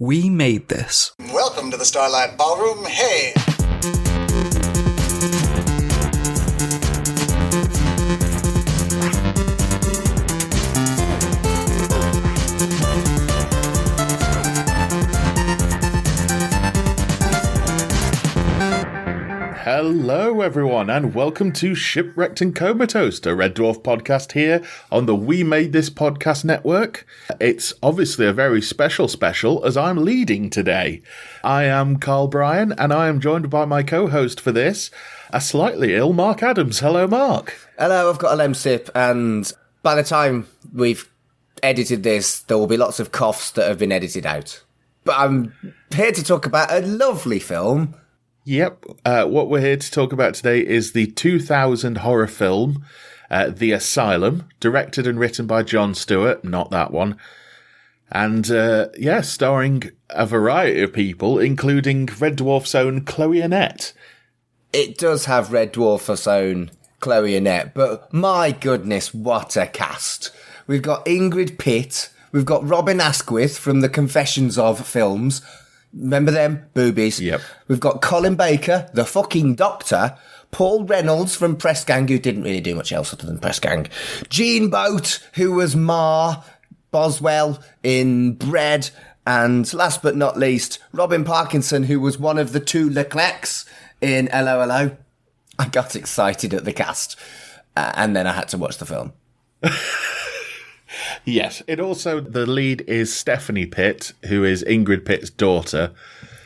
We made this. Welcome to the Starlight Ballroom. Hey! Hello everyone and welcome to Shipwrecked and Comatose, a Red Dwarf podcast here on the We Made This podcast network. It's obviously a very special as I'm leading today. I am Bryan and I am joined by my co-host for this, a slightly ill Mark Adams. Hello Mark. Hello, I've got a lemsip and by the time we've edited this, there will be lots of coughs that have been edited out. But I'm here to talk about a lovely film. Yep, what we're here to talk about today is the 2000 horror film, The Asylum, directed and written by Jon Stewart, not that one, and starring a variety of people, including Red Dwarf's own Chloe Annett. It does have Red Dwarf's own Chloe Annett, but my goodness, what a cast. We've got Ingrid Pitt, we've got Robin Asquith from the Confessions of films. Remember them? Boobies. Yep. We've got Colin Baker, the fucking Doctor. Paul Reynolds from Press Gang, who didn't really do much else other than Press Gang. Jean Boat, who was Ma Boswell in Bread. And last but not least, Robin Parkinson, who was one of the two Leclercs in LOLO. I got excited at the cast. And then I had to watch the film. Yes, the lead is Stephanie Pitt, who is Ingrid Pitt's daughter.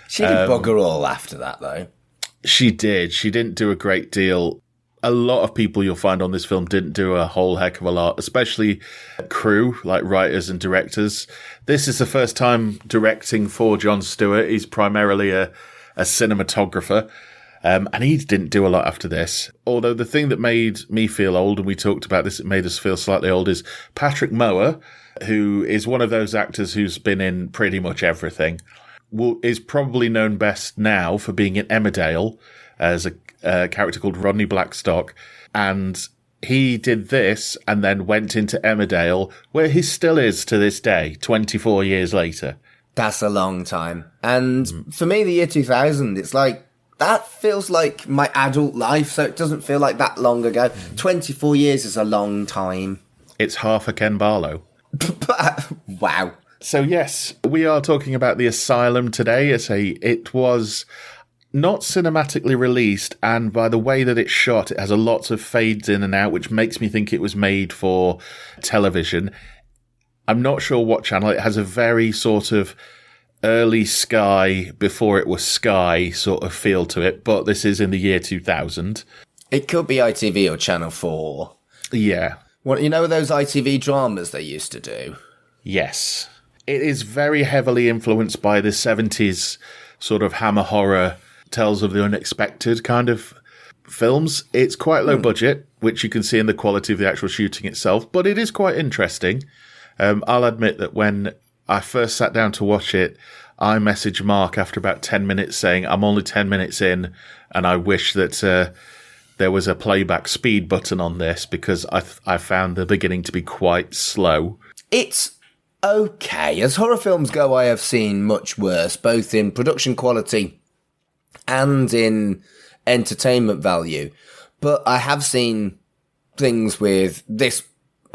She did bugger all after that, though. She did. She didn't do a great deal. A lot of people you'll find on this film didn't do a whole heck of a lot, especially crew, like writers and directors. This is the first time directing for Jon Stewart. He's primarily a cinematographer. And he didn't do a lot after this. Although the thing that made me feel old, and we talked about this, it made us feel slightly old, is Patrick Mower, who is one of those actors who's been in pretty much everything, is probably known best now for being in Emmerdale as a character called Rodney Blackstock. And he did this and then went into Emmerdale, where he still is to this day, 24 years later. That's a long time. And for me, the year 2000, it's like, that feels like my adult life, so it doesn't feel like that long ago. 24 years is a long time. It's half a Ken Barlow. Wow. So yes, we are talking about The Asylum today. It was not cinematically released, and by the way that it's shot, it has a lot of fades in and out, which makes me think it was made for television. I'm not sure what channel. It has a very sort of early Sky, before it was Sky sort of feel to it, but this is in the year 2000. It could be ITV or Channel 4. Yeah. What, you know those ITV dramas they used to do? Yes. It is very heavily influenced by the 70s sort of hammer horror, tales of the unexpected kind of films. It's quite low budget, which you can see in the quality of the actual shooting itself, but it is quite interesting. I'll admit that when I first sat down to watch it, I messaged Mark after about 10 minutes saying, I'm only 10 minutes in and I wish that there was a playback speed button on this because I found the beginning to be quite slow. It's okay. As horror films go, I have seen much worse, both in production quality and in entertainment value. But I have seen things with this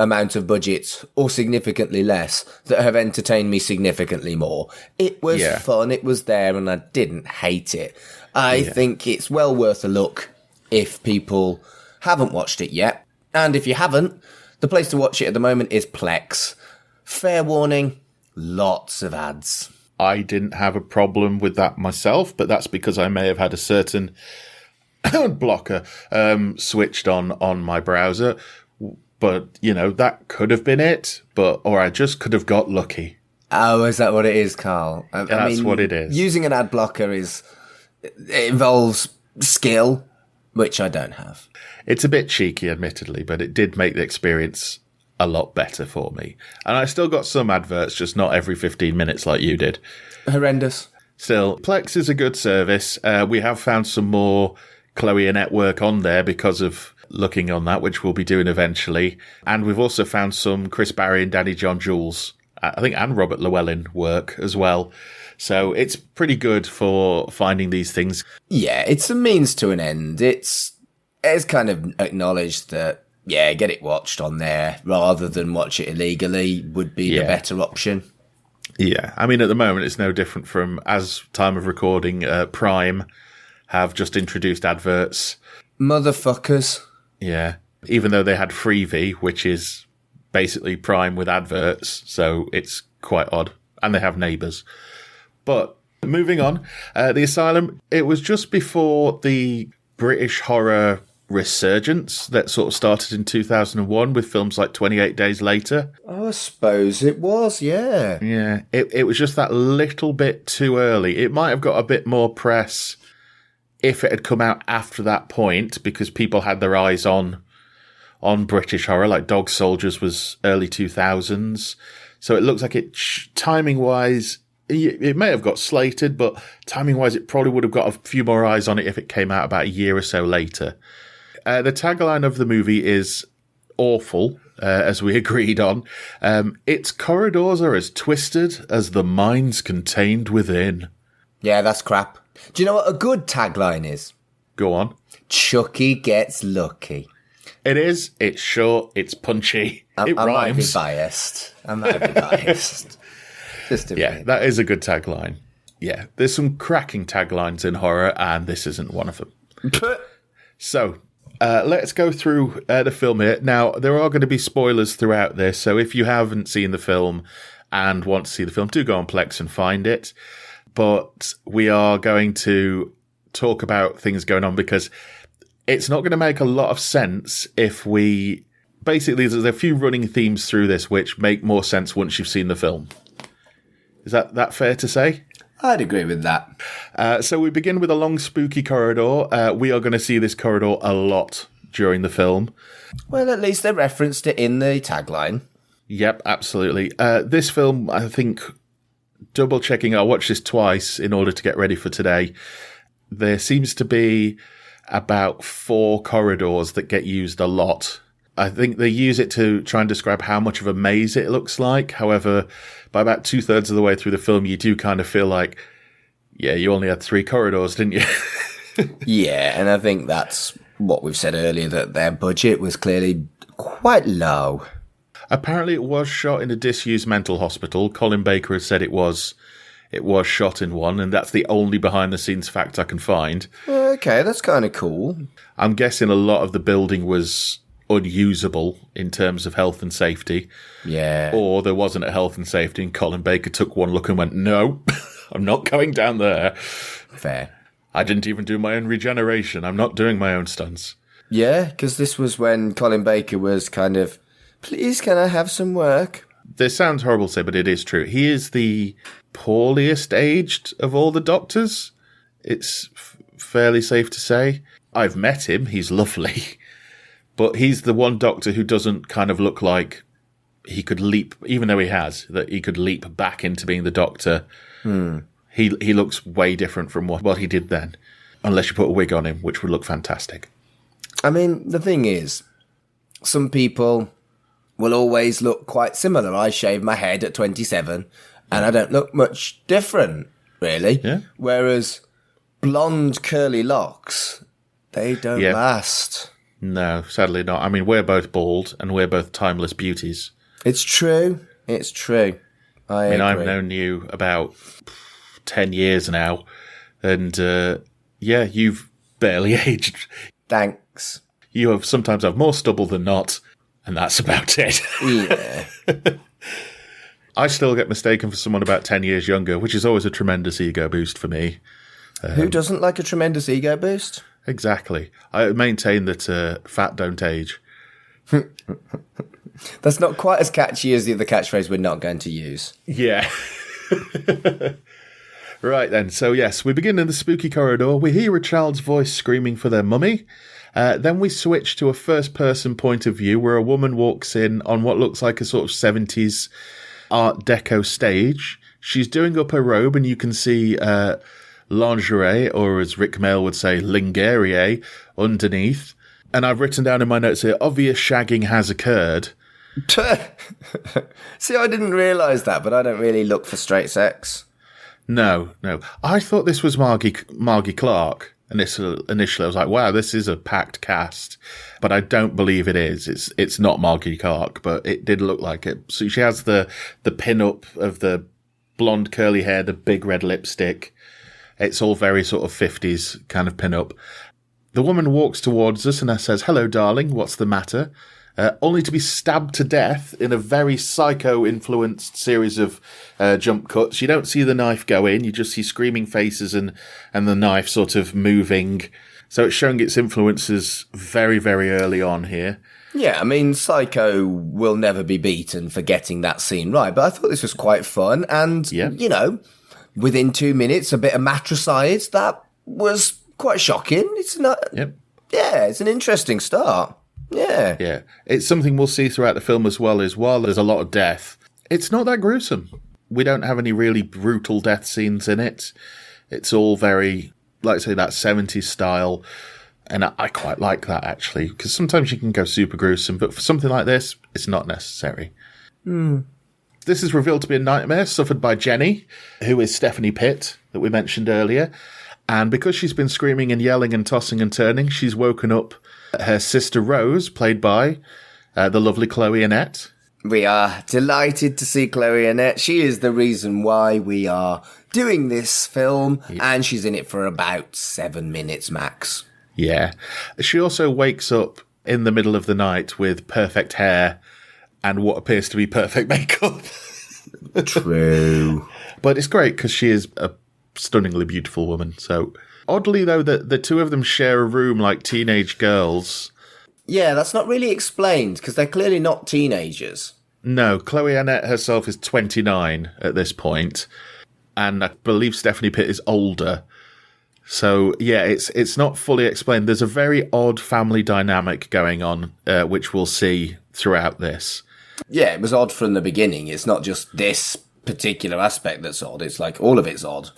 amount of budget or significantly less that have entertained me significantly more. It was fun, it was there, and I didn't hate it. I think it's well worth a look if people haven't watched it yet. And if you haven't, the place to watch it at the moment is Plex. Fair warning, lots of ads. I didn't have a problem with that myself, but that's because I may have had a certain blocker switched on my browser. But, that could have been it, or I just could have got lucky. Oh, is that what it is, Carl? That's what it is. Using an ad blocker it involves skill, which I don't have. It's a bit cheeky, admittedly, but it did make the experience a lot better for me. And I still got some adverts, just not every 15 minutes like you did. Horrendous. Still, Plex is a good service. We have found some more Chloe Annett work on there because of looking on that, which we'll be doing eventually. And we've also found some Chris Barry and Danny John Jules, I think, and Robert Llewellyn work as well. So it's pretty good for finding these things. Yeah, it's a means to an end. It's kind of acknowledged that, yeah, get it watched on there rather than watch it illegally would be the better option. Yeah, I mean, at the moment, it's no different from, as time of recording, Prime have just introduced adverts. Motherfuckers. Yeah, even though they had Freevee, which is basically Prime with adverts, so it's quite odd. And they have Neighbours. But moving on, The Asylum, it was just before the British horror resurgence that sort of started in 2001 with films like 28 Days Later. I suppose it was, yeah. Yeah, it was just that little bit too early. It might have got a bit more press if it had come out after that point, because people had their eyes on British horror, like Dog Soldiers was early 2000s. So it looks like it, timing-wise, it may have got slated, but timing-wise, it probably would have got a few more eyes on it if it came out about a year or so later. The tagline of the movie is awful, as we agreed on. Its corridors are as twisted as the minds contained within. Yeah, that's crap. Do you know what a good tagline is? Go on. Chucky gets lucky. It is. It's short. It's punchy. It rhymes. I might be biased. Just a bit. That is a good tagline. Yeah, there's some cracking taglines in horror, and this isn't one of them. So, let's go through the film here. Now, there are going to be spoilers throughout this, so if you haven't seen the film and want to see the film, do go on Plex and find it. But we are going to talk about things going on because it's not going to make a lot of sense if we... Basically, there's a few running themes through this which make more sense once you've seen the film. Is that fair to say? I'd agree with that. So we begin with a long, spooky corridor. We are going to see this corridor a lot during the film. Well, at least they referenced it in the tagline. Yep, absolutely. This film, I think, double-checking, I watched this twice in order to get ready for today. There seems to be about 4 corridors that get used a lot. I think they use it to try and describe how much of a maze it looks like. However, by about 2/3 of the way through the film, you do kind of feel like, yeah, you only had 3 corridors, didn't you? Yeah, and I think that's what we've said earlier, that their budget was clearly quite low. Apparently it was shot in a disused mental hospital. Colin Baker has said it was shot in one, and that's the only behind-the-scenes fact I can find. Okay, that's kind of cool. I'm guessing a lot of the building was unusable in terms of health and safety. Yeah. Or there wasn't a health and safety, and Colin Baker took one look and went, no, I'm not going down there. Fair. I didn't even do my own regeneration. I'm not doing my own stunts. Yeah, because this was when Colin Baker was kind of, please, can I have some work? This sounds horrible to say, but it is true. He is the poorliest aged of all the doctors. It's fairly safe to say. I've met him. He's lovely. But he's the one doctor who doesn't kind of look like he could leap, even though that he could leap back into being the doctor. He looks way different from what he did then. Unless you put a wig on him, which would look fantastic. I mean, the thing is, some people will always look quite similar. I shaved my head at 27, and I don't look much different, really. Yeah. Whereas blonde curly locks, they don't last. No, sadly not. I mean, we're both bald, and we're both timeless beauties. It's true. It's true. I agree. I've known you about 10 years now, and you've barely aged. Thanks. You sometimes have more stubble than not, and that's about it. Yeah. I still get mistaken for someone about 10 years younger, which is always a tremendous ego boost for me. Who doesn't like a tremendous ego boost? Exactly. I maintain that fat don't age. That's not quite as catchy as the other catchphrase we're not going to use. Yeah. Right then. So yes, we begin in the spooky corridor. We hear a child's voice screaming for their mummy. Then we switch to a first-person point of view where a woman walks in on what looks like a sort of 70s Art Deco stage. She's doing up her robe, and you can see lingerie, or as Rick Mail would say, lingerie, underneath. And I've written down in my notes here, obvious shagging has occurred. See, I didn't realise that, but I don't really look for straight sex. No. I thought this was Margie Clark. Initially, I was like, wow, this is a packed cast. But I don't believe it is. It's not Margie Clark, but it did look like it. So she has the pin-up of the blonde curly hair, the big red lipstick. It's all very sort of 50s kind of pin-up. The woman walks towards us and says, hello, darling, what's the matter? Only to be stabbed to death in a very psycho-influenced series of jump cuts. You don't see the knife go in, you just see screaming faces and the knife sort of moving. So it's showing its influences very, very early on here. Yeah, I mean, Psycho will never be beaten for getting that scene right, but I thought this was quite fun, and, you know, within 2 minutes, a bit of matricide, that was quite shocking. It's not... Yep. Yeah, it's an interesting start. Yeah. Yeah. It's something we'll see throughout the film as well, is while there's a lot of death, it's not that gruesome. We don't have any really brutal death scenes in it. It's all very, like I say, that 70s style. And I quite like that, actually, because sometimes you can go super gruesome, but for something like this, it's not necessary. This is revealed to be a nightmare suffered by Jenny, who is Stephanie Pitt, that we mentioned earlier. And because she's been screaming and yelling and tossing and turning, she's woken up her sister Rose, played by the lovely Chloe Annett. We are delighted to see Chloe Annett. She is the reason why we are doing this film, and she's in it for about 7 minutes max. Yeah. She also wakes up in the middle of the night with perfect hair and what appears to be perfect makeup. True. But it's great because she is a stunningly beautiful woman. So oddly, though, that the two of them share a room like teenage girls. Yeah, that's not really explained because they're clearly not teenagers. No, Chloe Annett herself is 29 at this point, and I believe Stephanie Pitt is older. So, yeah, it's not fully explained. There's a very odd family dynamic going on, which we'll see throughout this. Yeah, it was odd from the beginning. It's not just this particular aspect that's odd. It's like all of it's odd.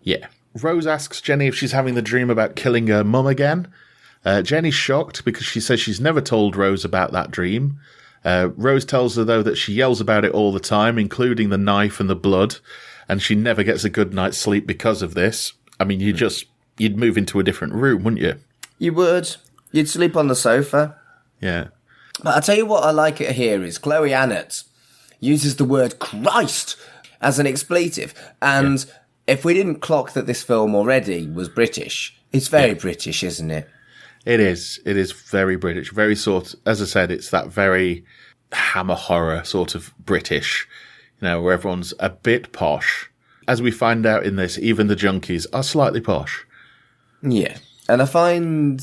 Yeah. Rose asks Jenny if she's having the dream about killing her mum again. Jenny's shocked because she says she's never told Rose about that dream. Rose tells her, though, that she yells about it all the time, including the knife and the blood, and she never gets a good night's sleep because of this. I mean, you'd move into a different room, wouldn't you? You would. You'd sleep on the sofa. Yeah. But I'll tell you what I like it here is Chloe Annett uses the word Christ as an expletive. And if we didn't clock that this film already was British, it's very British, isn't it? It is. It is very British. Very as I said, it's that very Hammer horror sort of British, where everyone's a bit posh. As we find out in this, even the junkies are slightly posh. Yeah. And I find,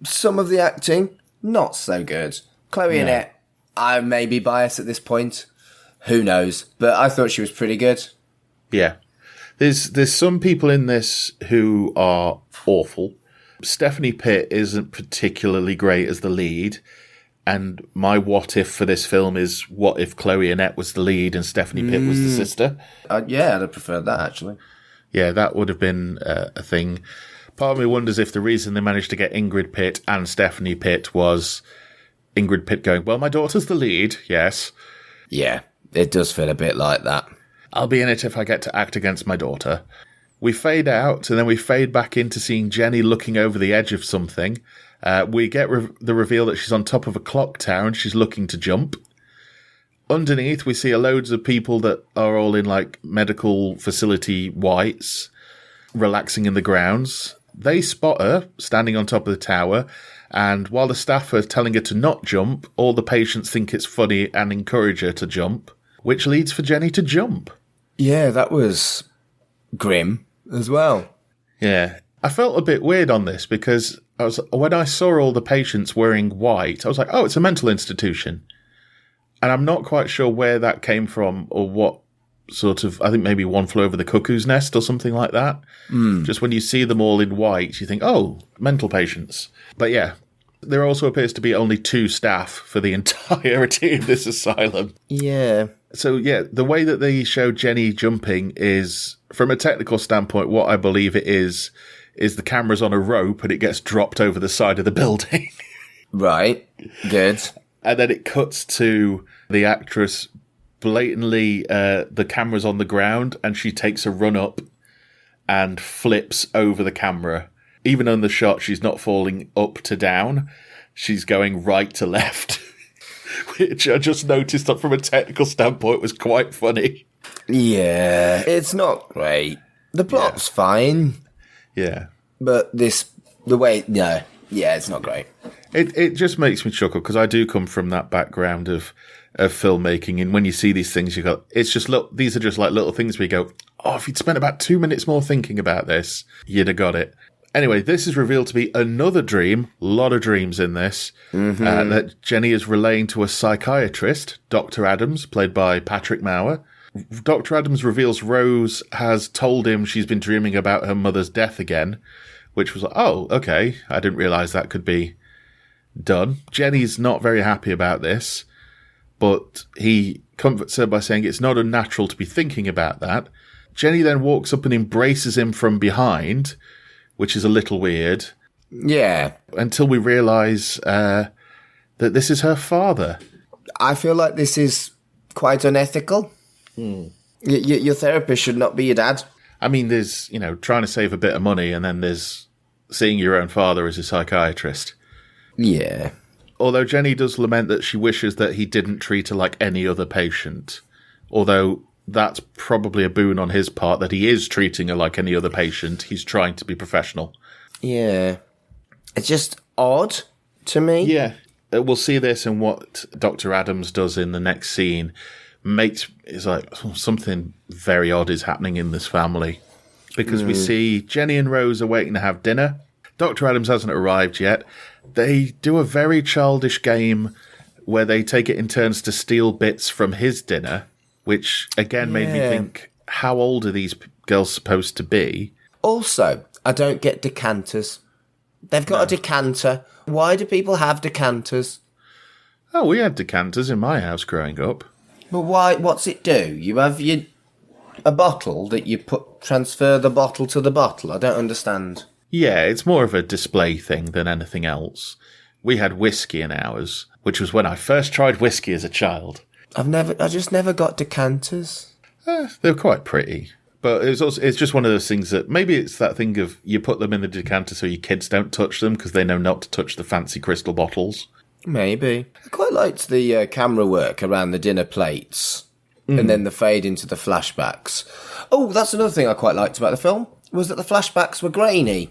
some of the acting not so good. Chloe Annett, I may be biased at this point. Who knows? But I thought she was pretty good. Yeah. There's some people in this who are awful. Stephanie Pitt isn't particularly great as the lead. And my what if for this film is, what if Chloe Annett was the lead and Stephanie Pitt was the sister? Yeah, I'd have preferred that, actually. Yeah, that would have been a thing. Part of me wonders if the reason they managed to get Ingrid Pitt and Stephanie Pitt was Ingrid Pitt going, well, my daughter's the lead, yes. Yeah, it does feel a bit like that. I'll be in it if I get to act against my daughter. We fade out, and then we fade back into seeing Jenny looking over the edge of something. We get the reveal that she's on top of a clock tower and she's looking to jump. Underneath, we see loads of people that are all in like medical facility whites, relaxing in the grounds. They spot her standing on top of the tower, and while the staff are telling her to not jump, all the patients think it's funny and encourage her to jump, which leads for Jenny to jump. Yeah, that was grim as well. Yeah. I felt a bit weird on this because when I saw all the patients wearing white, I was like, oh, it's a mental institution. And I'm not quite sure where that came from or what sort of, I think maybe One Flew Over the Cuckoo's Nest or something like that. Just when you see them all in white, you think, oh, mental patients. But yeah, there also appears to be only 2 staff for the entirety of this asylum. Yeah. So yeah, the way that they show Jenny jumping is, from a technical standpoint, what I believe it is the camera's on a rope and it gets dropped over the side of the building. Right. Good. And then it cuts to the actress blatantly, the camera's on the ground and she takes a run up and flips over the camera. Even on the shot, she's not falling up to down. She's going right to left, which I just noticed that from a technical standpoint was quite funny. Yeah, it's not great. The plot's fine. Yeah. But it's not great. It just makes me chuckle because I do come from that background of filmmaking, and when you see these things, you go, it's just, look, these are just like little things where you go, oh, if you'd spent about 2 minutes more thinking about this, you'd have got it. Anyway, this is revealed to be another dream, a lot of dreams in this, that Jenny is relaying to a psychiatrist, Dr. Adams, played by Patrick Maurer. Dr. Adams reveals Rose has told him she's been dreaming about her mother's death again, which was like, oh, okay, I didn't realise that could be done. Jenny's not very happy about this, but he comforts her by saying it's not unnatural to be thinking about that. Jenny then walks up and embraces him from behind, which is a little weird. Yeah. Until we realise that this is her father. I feel like this is quite unethical. Your therapist should not be your dad. I mean, there's, trying to save a bit of money, and then there's seeing your own father as a psychiatrist. Yeah. Although Jenny does lament that she wishes that he didn't treat her like any other patient. Although that's probably a boon on his part, that he is treating her like any other patient. He's trying to be professional. Yeah. It's just odd to me. Yeah. We'll see this in what Dr. Adams does in the next scene. It's like, something very odd is happening in this family. Because we see Jenny and Rose are waiting to have dinner. Dr. Adams hasn't arrived yet. They do a very childish game where they take it in turns to steal bits from his dinner, which, again, made me think, how old are these girls supposed to be? Also, I don't get decanters. They've got a decanter. Why do people have decanters? Oh, we had decanters in my house growing up. But why? What's it do? You have a bottle that you transfer the bottle to the bottle. I don't understand. Yeah, it's more of a display thing than anything else. We had whiskey in ours, which was when I first tried whiskey as a child. I just never got decanters. They were quite pretty. But it's just one of those things that maybe it's that thing of you put them in the decanter so your kids don't touch them because they know not to touch the fancy crystal bottles. Maybe. I quite liked the camera work around the dinner plates and then the fade into the flashbacks. Oh, that's another thing I quite liked about the film, was that the flashbacks were grainy.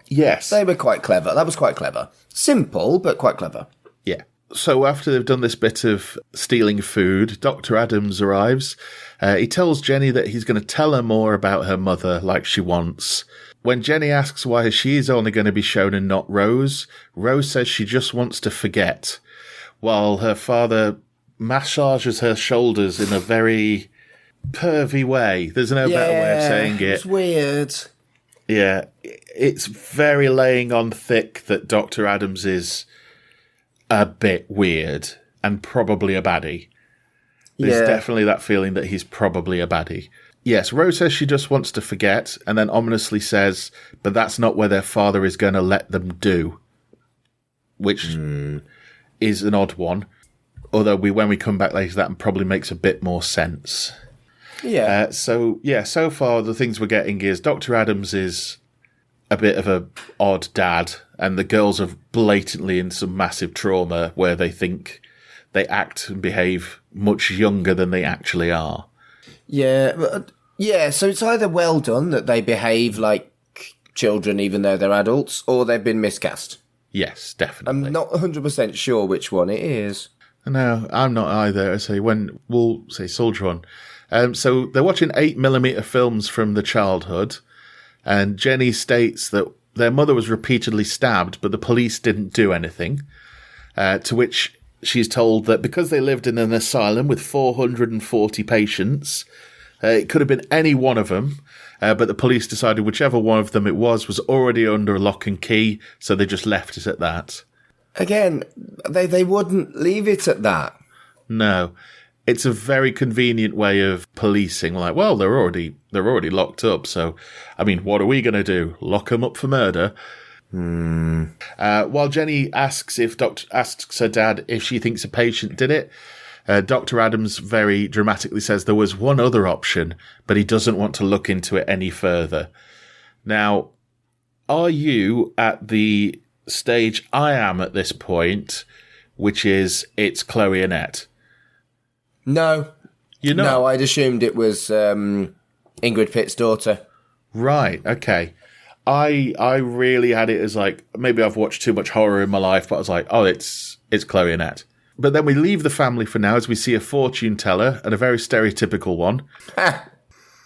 Yes. They were quite clever. That was quite clever. Simple, but quite clever. Yeah. So after they've done this bit of stealing food, Dr. Adams arrives. He tells Jenny that he's going to tell her more about her mother like she wants. When Jenny asks why she's only going to be shown and not Rose, Rose says she just wants to forget, while her father massages her shoulders in a very pervy way. There's no better way of saying it. It's weird. Yeah, it's very laying on thick that Dr. Adams is a bit weird and probably a baddie. There's definitely that feeling that he's probably a baddie. Yes, Rose says she just wants to forget, and then ominously says, but that's not where their father is going to let them do. Which is an odd one. Although when we come back later, that probably makes a bit more sense. Yeah. So far the things we're getting is Dr. Adams is a bit of a odd dad, and the girls are blatantly in some massive trauma where they think they act and behave much younger than they actually are. Yeah, so it's either well done that they behave like children even though they're adults, or they've been miscast. Yes, definitely. I'm not 100% sure which one it is. No, I'm not either. I say we'll say soldier on. So they're watching 8mm films from the childhood, and Jenny states that their mother was repeatedly stabbed, but the police didn't do anything. To which she's told that because they lived in an asylum with 440 patients, it could have been any one of them, but the police decided whichever one of them it was already under lock and key, so they just left it at that. Again, they wouldn't leave it at that. No. It's a very convenient way of policing. Like, well, they're already locked up, so, I mean, what are we going to do? Lock them up for murder? While Jenny asks her dad if she thinks a patient did it, Dr. Adams very dramatically says there was one other option, but he doesn't want to look into it any further. Now, are you at the stage I am at this point, which is it's Chloe Annett? No. You're not? No, I'd assumed it was Ingrid Pitt's daughter. Right, okay. I really had it as like, maybe I've watched too much horror in my life, but I was like, oh, it's Chloe Annett. But then we leave the family for now as we see a fortune teller, and a very stereotypical one,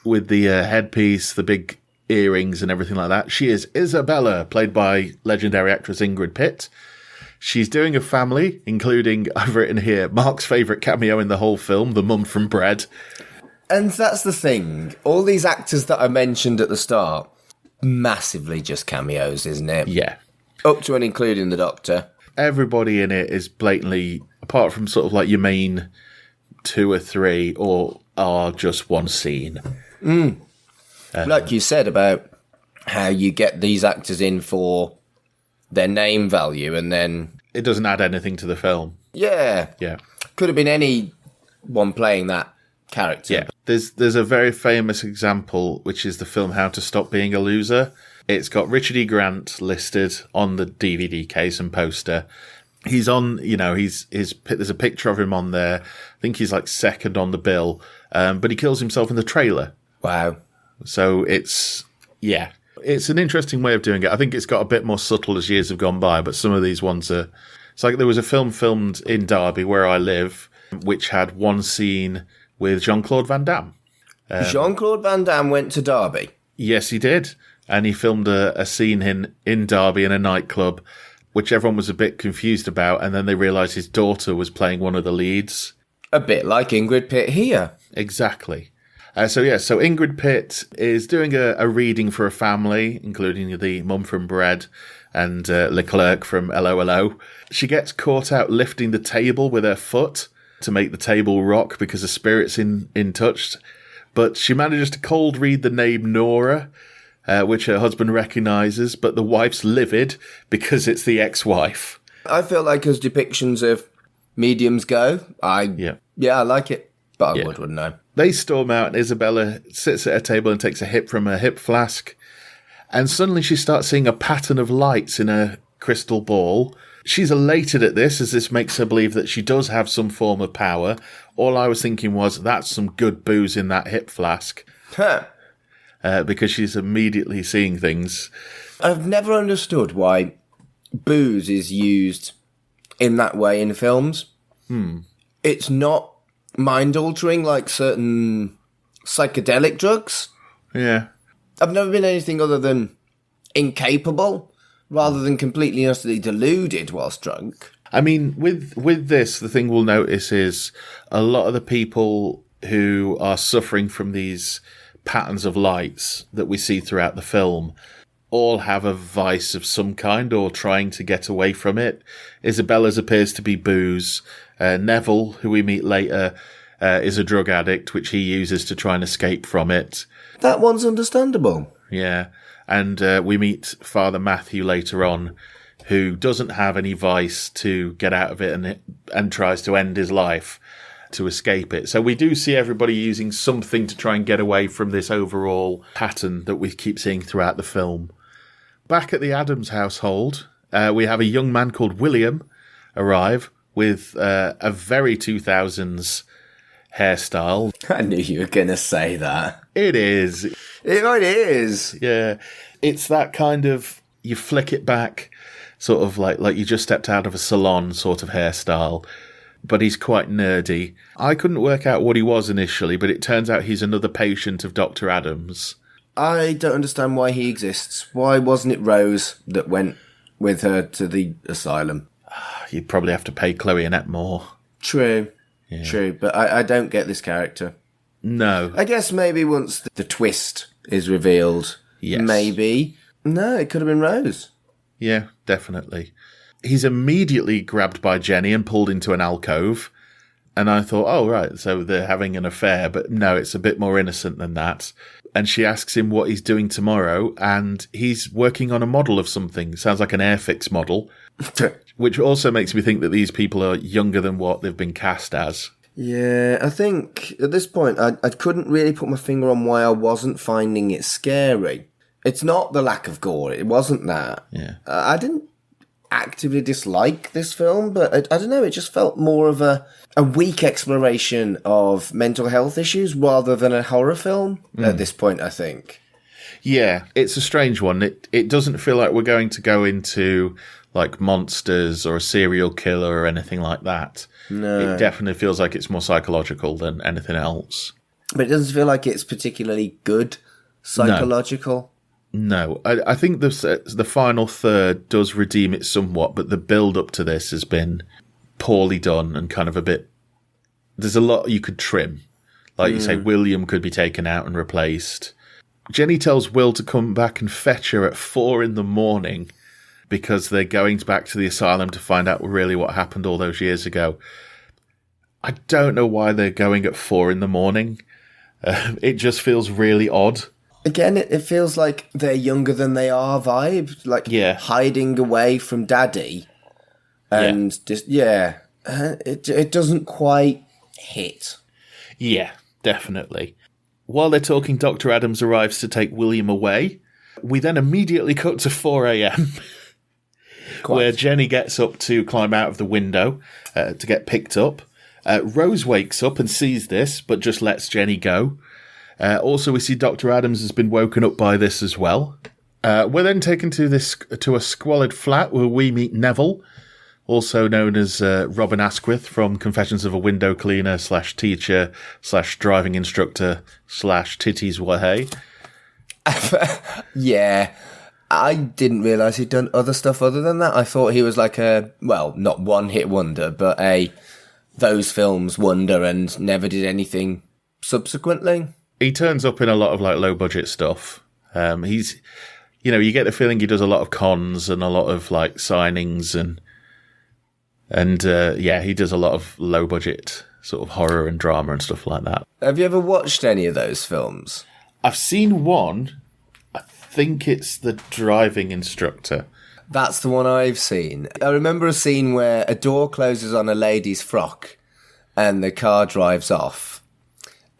with the headpiece, the big earrings and everything like that. She is Isabella, played by legendary actress Ingrid Pitt. She's doing a family, including, I've written here, Mark's favourite cameo in the whole film, the mum from Bread. And that's the thing. All these actors that I mentioned at the start, massively just cameos, isn't it? Yeah. Up to and including the Doctor. Everybody in it is blatantly, apart from sort of like your main 2 or 3, or are just one scene. Like you said about how you get these actors in for their name value and then... It doesn't add anything to the film. Yeah. Yeah. Could have been anyone playing that character. Yeah. There's a very famous example, which is the film How to Stop Being a Loser. It's got Richard E. Grant listed on the DVD case and poster. He's on, there's a picture of him on there. I think he's like second on the bill, but he kills himself in the trailer. Wow. So it's an interesting way of doing it. I think it's got a bit more subtle as years have gone by, but some of these ones are... It's like there was a film filmed in Derby, where I live, which had one scene with Jean-Claude Van Damme. Jean-Claude Van Damme went to Derby? Yes, he did. And he filmed a scene in Derby in a nightclub, which everyone was a bit confused about, and then they realised his daughter was playing one of the leads. A bit like Ingrid Pitt here. Exactly. So Ingrid Pitt is doing a reading for a family, including the mum from Bread and Leclerc from LOLO. She gets caught out lifting the table with her foot to make the table rock because a spirit's in touch. But she manages to cold read the name Nora, which her husband recognises, but the wife's livid because it's the ex-wife. I feel like as depictions of mediums go, I like it, but I wouldn't know. They storm out and Isabella sits at a table and takes a hip from her hip flask. And suddenly she starts seeing a pattern of lights in her crystal ball. She's elated at this, as this makes her believe that she does have some form of power. All I was thinking was, that's some good booze in that hip flask. Because she's immediately seeing things. I've never understood why booze is used in that way in films. It's not mind-altering like certain psychedelic drugs. Yeah. I've never been anything other than incapable, rather than completely and utterly deluded whilst drunk. I mean, with this, the thing we'll notice is a lot of the people who are suffering from these patterns of lights that we see throughout the film all have a vice of some kind or trying to get away from it. Isabella's appears to be booze. Neville, who we meet later, is a drug addict, which he uses to try and escape from it. That one's understandable. Yeah. And we meet Father Matthew later on, who doesn't have any vice to get out of it and tries to end his life to escape it. So we do see everybody using something to try and get away from this overall pattern that we keep seeing throughout the film. Back at the Addams household, we have a young man called William arrive with a very 2000s hairstyle. I knew you were going to say that. It is. It is. Yeah. It's that kind of, you flick it back, sort of like you just stepped out of a salon sort of hairstyle. But he's quite nerdy. I couldn't work out what he was initially, but it turns out he's another patient of Dr. Adams. I don't understand why he exists. Why wasn't it Rose that went with her to the asylum? You'd probably have to pay Chloe Annett more. True. Yeah. True, but I don't get this character. No. I guess maybe once the twist is revealed, yes. Maybe. No, it could have been Rose. Yeah, definitely. He's immediately grabbed by Jenny and pulled into an alcove. And I thought, oh, right, so they're having an affair. But no, it's a bit more innocent than that. And she asks him what he's doing tomorrow, and he's working on a model of something. Sounds like an Airfix model, which also makes me think that these people are younger than what they've been cast as. Yeah, I think at this point I couldn't really put my finger on why I wasn't finding it scary. It's not the lack of gore. It wasn't that. Yeah. I didn't actively dislike this film, but I don't know, it just felt more of a weak exploration of mental health issues rather than a horror film at this point, I think. Yeah, it's a strange one. It doesn't feel like we're going to go into like monsters or a serial killer or anything like that. No. It definitely feels like it's more psychological than anything else. But it doesn't feel like it's particularly good psychological. No, I think the final third does redeem it somewhat, but the build up to this has been poorly done and kind of a bit. There's a lot you could trim. Like you say, William could be taken out and replaced. Jenny tells Will to come back and fetch her at 4 a.m. because they're going back to the asylum to find out really what happened all those years ago. I don't know why they're going at 4 a.m. It just feels really odd. Again, it feels like they're younger than they are vibe. Like hiding away from daddy. And it doesn't quite hit. Yeah, definitely. While they're talking, Dr. Adams arrives to take William away. We then immediately cut to 4 a.m. where Jenny gets up to climb out of the window to get picked up. Rose wakes up and sees this, but just lets Jenny go. Also, we see Dr. Adams has been woken up by this as well. We're then taken to a squalid flat where we meet Neville, also known as Robin Asquith from Confessions of a Window Cleaner / teacher / driving instructor / titties wahay. Yeah, I didn't realise he'd done other stuff other than that. I thought he was like not one-hit wonder, but those films wonder and never did anything subsequently. He turns up in a lot of like low-budget stuff. He's, you get the feeling he does a lot of cons and a lot of like signings and he does a lot of low-budget sort of horror and drama and stuff like that. Have you ever watched any of those films? I've seen one. I think it's The Driving Instructor. That's the one I've seen. I remember a scene where a door closes on a lady's frock and the car drives off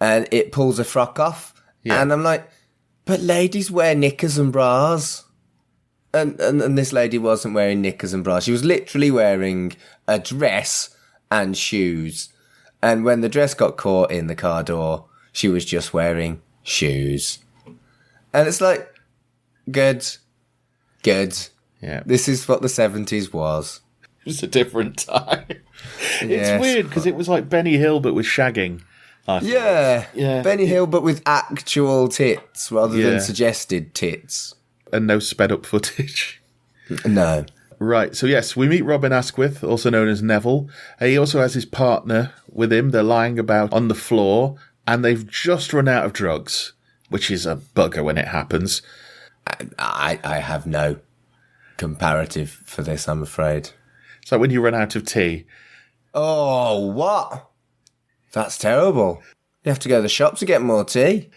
and it pulls a frock off. Yeah. And I'm like, but ladies wear knickers and bras. And this lady wasn't wearing knickers and bras. She was literally wearing a dress and shoes. And when the dress got caught in the car door, she was just wearing shoes. And it's like, good. Yeah. This is what the 70s was. It was a different time. It's weird because it was like Benny Hill but with shagging. Yeah. Benny Hill but with actual tits rather than suggested tits. And no sped up footage. No. Right, so yes, we meet Robin Asquith, also known as Neville. He also has his partner with him. They're lying about on the floor, and they've just run out of drugs, which is a bugger when it happens. I have no comparative for this, I'm afraid. It's like when you run out of tea. Oh, what? That's terrible. You have to go to the shop to get more tea.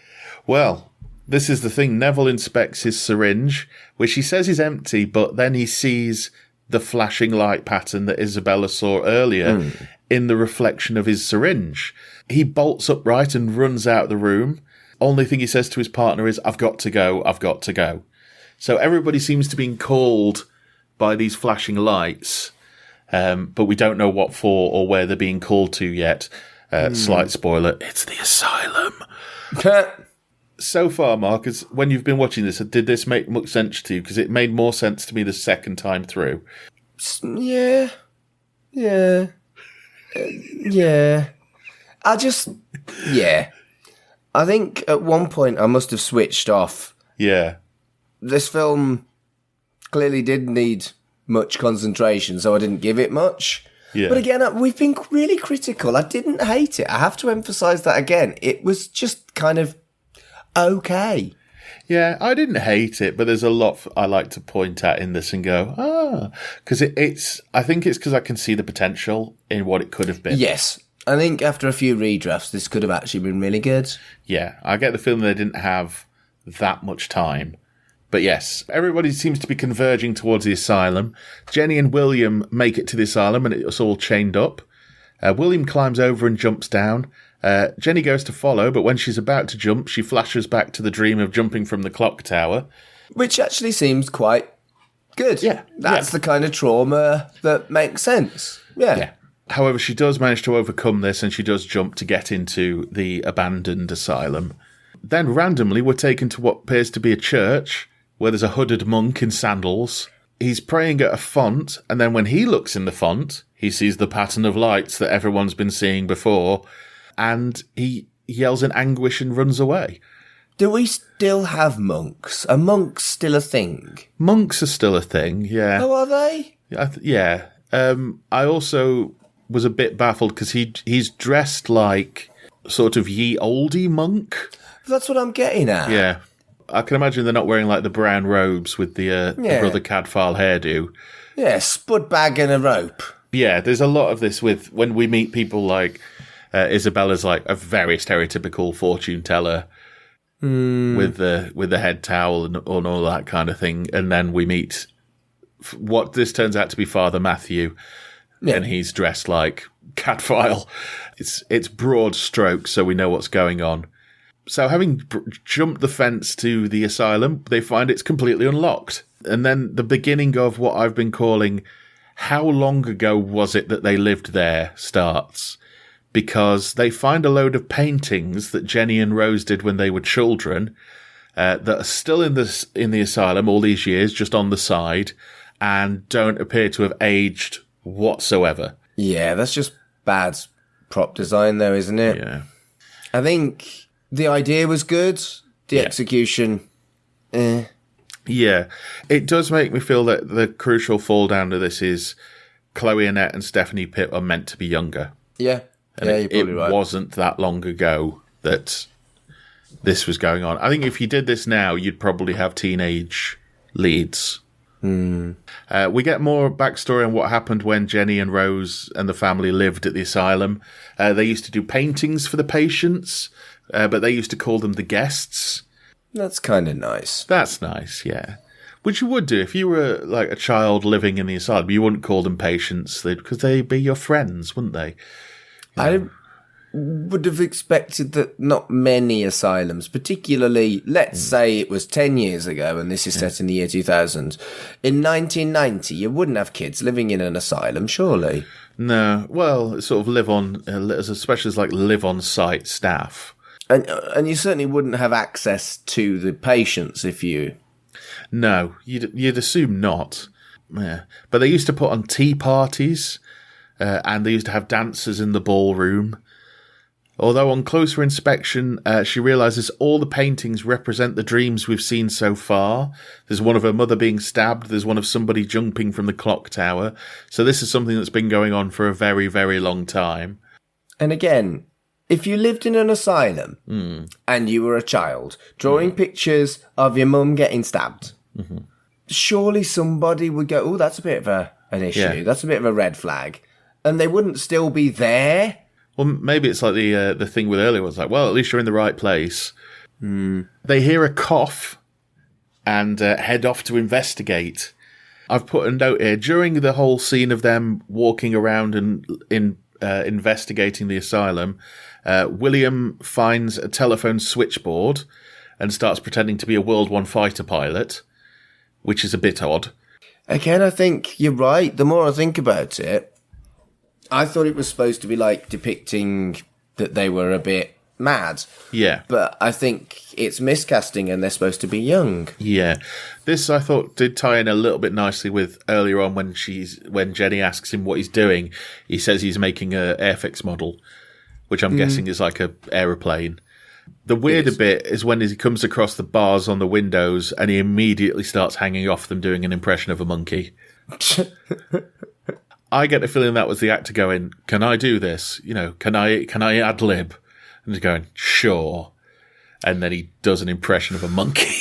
Well, this is the thing. Neville inspects his syringe, which he says is empty, but then he sees the flashing light pattern that Isabella saw earlier in the reflection of his syringe. He bolts upright and runs out the room. Only thing he says to his partner is, I've got to go. So everybody seems to be called by these flashing lights, but we don't know what for or where they're being called to yet. Slight spoiler, it's the asylum. So far, Mark, when you've been watching this, did this make much sense to you? Because it made more sense to me the second time through. Yeah. I think at one point I must have switched off. Yeah. This film clearly did need much concentration, so I didn't give it much. Yeah. But again, we've been really critical. I didn't hate it. I have to emphasise that again. It was just kind of okay. Yeah, I didn't hate it, but there's a lot I like to point at in this and go, because I think it's because I can see the potential in what it could have been. Yes. I think after a few redrafts, this could have actually been really good. Yeah, I get the feeling they didn't have that much time. But yes, everybody seems to be converging towards the asylum. Jenny and William make it to the asylum and it's all chained up. William climbs over and jumps down. Jenny goes to follow, but when she's about to jump, she flashes back to the dream of jumping from the clock tower. Which actually seems quite good. Yeah. That's the kind of trauma that makes sense. Yeah. However, she does manage to overcome this, and she does jump to get into the abandoned asylum. Then, randomly, we're taken to what appears to be a church, where there's a hooded monk in sandals. He's praying at a font, and then when he looks in the font, he sees the pattern of lights that everyone's been seeing before, and he yells in anguish and runs away. Do we still have monks? Are monks still a thing? Monks are still a thing, yeah. Oh, are they? Yeah. I also was a bit baffled because he's dressed like sort of ye oldie monk. That's what I'm getting at. Yeah. I can imagine they're not wearing like the brown robes with the Brother Cadfael hairdo. Yeah, spud bag and a rope. Yeah, there's a lot of this with when we meet people like Isabella's like a very stereotypical fortune teller with the head towel and all that kind of thing, and then we meet what this turns out to be Father Matthew, and he's dressed like Cadfael. It's broad strokes, so we know what's going on. So having jumped the fence to the asylum, they find it's completely unlocked. And then the beginning of what I've been calling how long ago was it that they lived there starts. Because they find a load of paintings that Jenny and Rose did when they were children that are still in the asylum all these years, just on the side, and don't appear to have aged whatsoever. Yeah, that's just bad prop design though, isn't it? Yeah. I think the idea was good. The execution, Yeah. It does make me feel that the crucial fall down to this is Chloe Annett and Stephanie Pitt are meant to be younger. Yeah. And you're probably right. It wasn't that long ago that this was going on. I think if you did this now, you'd probably have teenage leads. We get more backstory on what happened when Jenny and Rose and the family lived at the asylum. They used to do paintings for the patients, but they used to call them the guests. That's kind of nice. That's nice, yeah. Which you would do if you were like a child living in the asylum. You wouldn't call them patients because they'd be your friends, wouldn't they? I would have expected that not many asylums, particularly, let's say it was 10 years ago and this is set in the year 2000. In 1990, you wouldn't have kids living in an asylum, surely. No. Well, sort of live on, especially as like live on site staff. And you certainly wouldn't have access to the patients if you... No, you'd assume not. Yeah. But they used to put on tea parties. And they used to have dancers in the ballroom. Although on closer inspection, she realises all the paintings represent the dreams we've seen so far. There's one of her mother being stabbed. There's one of somebody jumping from the clock tower. So this is something that's been going on for a very, very long time. And again, if you lived in an asylum and you were a child, drawing pictures of your mum getting stabbed, surely somebody would go, oh, that's a bit of an issue. Yeah. That's a bit of a red flag. And they wouldn't still be there. Well, maybe it's like the thing with earlier was like, well, at least you're in the right place. They hear a cough and head off to investigate. I've put a note here. During the whole scene of them walking around and investigating the asylum, William finds a telephone switchboard and starts pretending to be a World War I fighter pilot, which is a bit odd. Again, I think you're right. The more I think about it, I thought it was supposed to be like depicting that they were a bit mad. Yeah. But I think it's miscasting and they're supposed to be young. Yeah. This, I thought, did tie in a little bit nicely with earlier on when Jenny asks him what he's doing. He says he's making a Airfix model, which I'm guessing is like a aeroplane. The weirder bit is when he comes across the bars on the windows and he immediately starts hanging off them doing an impression of a monkey. I get the feeling that was the actor going, can I do this? You know, can I ad-lib? And he's going, sure. And then he does an impression of a monkey.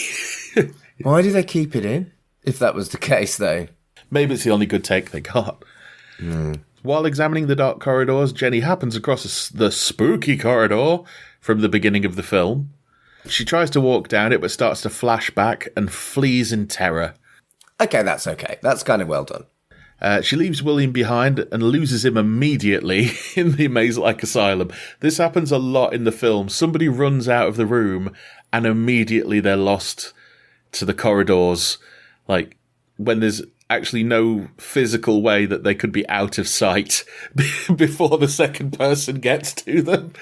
Why do they keep it in? If that was the case, though. Maybe it's the only good take they got. While examining the dark corridors, Jenny happens across the spooky corridor from the beginning of the film. She tries to walk down it, but starts to flash back and flees in terror. Okay, that's okay. That's kind of well done. She leaves William behind and loses him immediately in the Maze-like asylum. This happens a lot in the film. Somebody runs out of the room and immediately they're lost to the corridors. Like, when there's actually no physical way that they could be out of sight before the second person gets to them.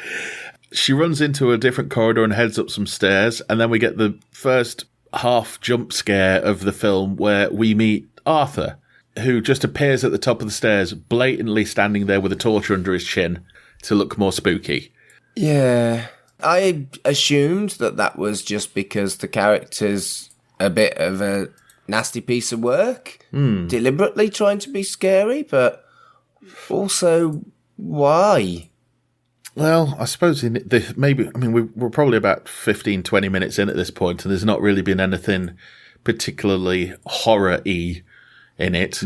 She runs into a different corridor and heads up some stairs. And then we get the first half jump scare of the film where we meet Arthur, who just appears at the top of the stairs, blatantly standing there with a torch under his chin to look more spooky. Yeah. I assumed that was just because the character's a bit of a nasty piece of work, deliberately trying to be scary, but also, why? Well, I suppose we're probably about 15, 20 minutes in at this point, and there's not really been anything particularly horror-y in it.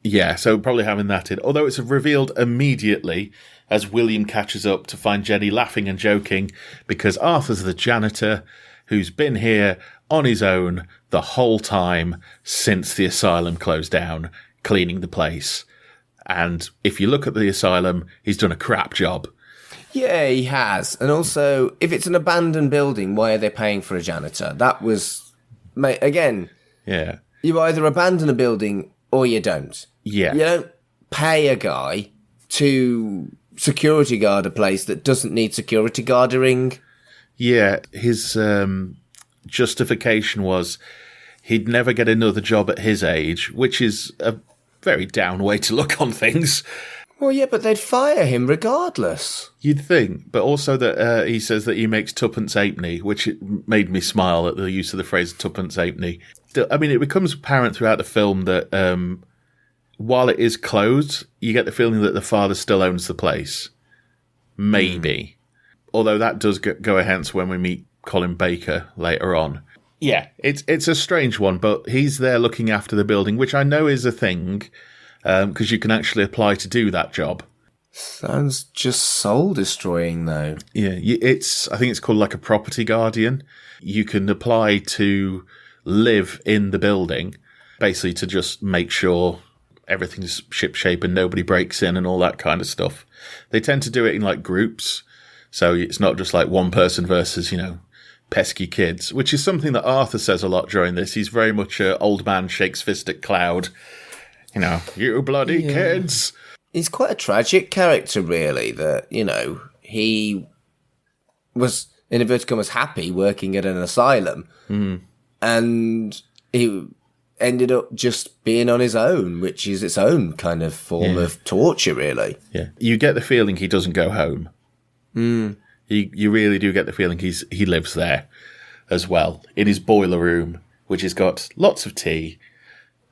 Yeah, so probably having that in. Although it's revealed immediately as William catches up to find Jenny laughing and joking because Arthur's the janitor who's been here on his own the whole time since the asylum closed down, cleaning the place. And if you look at the asylum, he's done a crap job. Yeah, he has. And also, if it's an abandoned building, why are they paying for a janitor? That was, again, yeah. You either abandon a building or you don't. Yeah. You don't pay a guy to security guard a place that doesn't need security guarding. Yeah, his justification was he'd never get another job at his age, which is a very down way to look on things. Well, yeah, but they'd fire him regardless. You'd think, but also that he says that he makes tuppence halfpenny, which made me smile at the use of the phrase tuppence halfpenny. I mean, it becomes apparent throughout the film that while it is closed, you get the feeling that the father still owns the place. Maybe. Although that does go hence when we meet Colin Baker later on. Yeah, it's a strange one, but he's there looking after the building, which I know is a thing, because you can actually apply to do that job. Sounds just soul-destroying, though. Yeah, I think it's called like a property guardian. You can apply to live in the building, basically to just make sure everything's shipshape and nobody breaks in and all that kind of stuff. They tend to do it in like groups, so it's not just like one person versus, pesky kids, which is something that Arthur says a lot during this. He's very much an old man shakes fist at cloud. You bloody kids. He's quite a tragic character, really, that, he was, in inverted commas, happy working at an asylum. And he ended up just being on his own, which is its own kind of form of torture, really. Yeah. You get the feeling he doesn't go home. You really do get the feeling he lives there as well, in his boiler room, which has got lots of tea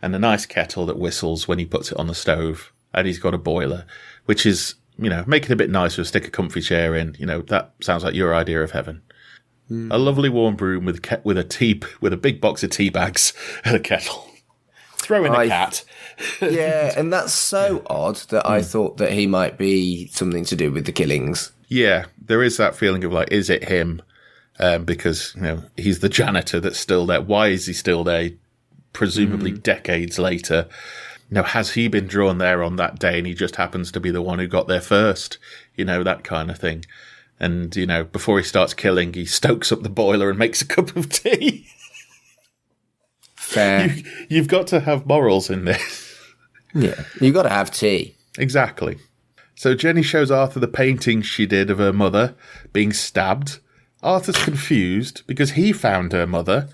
and a nice kettle that whistles when he puts it on the stove. And he's got a boiler, which is, make it a bit nicer, stick a comfy chair in. That sounds like your idea of heaven. A lovely warm room with a big box of tea bags and a kettle. Throw in a cat. Yeah, and that's so odd that I thought that he might be something to do with the killings. Yeah, there is that feeling of like, is it him? Because, he's the janitor that's still there. Why is he still there? Presumably decades later. Has he been drawn there on that day and he just happens to be the one who got there first? That kind of thing. And, before he starts killing, he stokes up the boiler and makes a cup of tea. Fair. You've got to have morals in this. Yeah, you've got to have tea. Exactly. So Jenny shows Arthur the painting she did of her mother being stabbed. Arthur's confused because he found her mother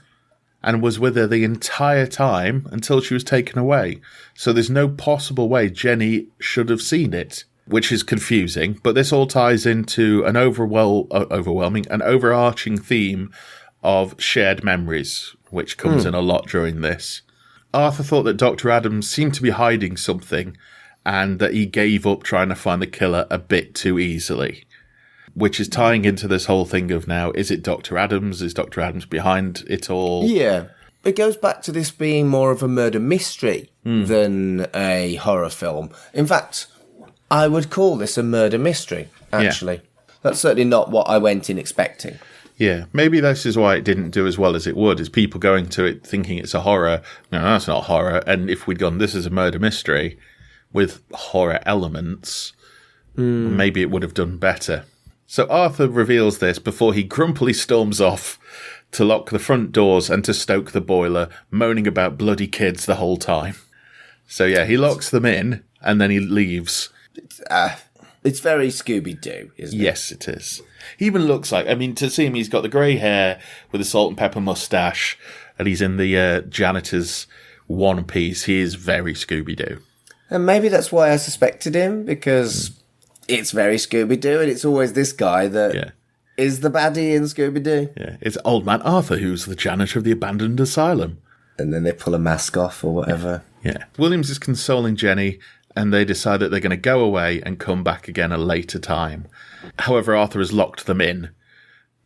and was with her the entire time until she was taken away. So there's no possible way Jenny should have seen it, which is confusing. But this all ties into an overarching theme of shared memories, which comes in a lot during this. Arthur thought that Dr. Adams seemed to be hiding something and that he gave up trying to find the killer a bit too easily, which is tying into this whole thing of now, is it Dr. Adams? Is Dr. Adams behind it all? Yeah. It goes back to this being more of a murder mystery than a horror film. In fact, I would call this a murder mystery, actually. Yeah. That's certainly not what I went in expecting. Yeah, maybe this is why it didn't do as well as it would, is people going to it thinking it's a horror. No, that's not horror. And if we'd gone, this is a murder mystery with horror elements, maybe it would have done better. So Arthur reveals this before he grumpily storms off to lock the front doors and to stoke the boiler, moaning about bloody kids the whole time. So yeah, he locks them in and then he leaves. It's very Scooby-Doo, isn't it? Yes, it is. He even looks like, I mean, to see him, he's got the grey hair with a salt and pepper moustache, and he's in the janitor's one piece. He is very Scooby-Doo. And maybe that's why I suspected him, because it's very Scooby-Doo, and it's always this guy that is the baddie in Scooby-Doo. Yeah, it's old man Arthur, who's the janitor of the abandoned asylum. And then they pull a mask off or whatever. Yeah. Williams is consoling Jenny, and they decide that they're going to go away and come back again a later time. However, Arthur has locked them in,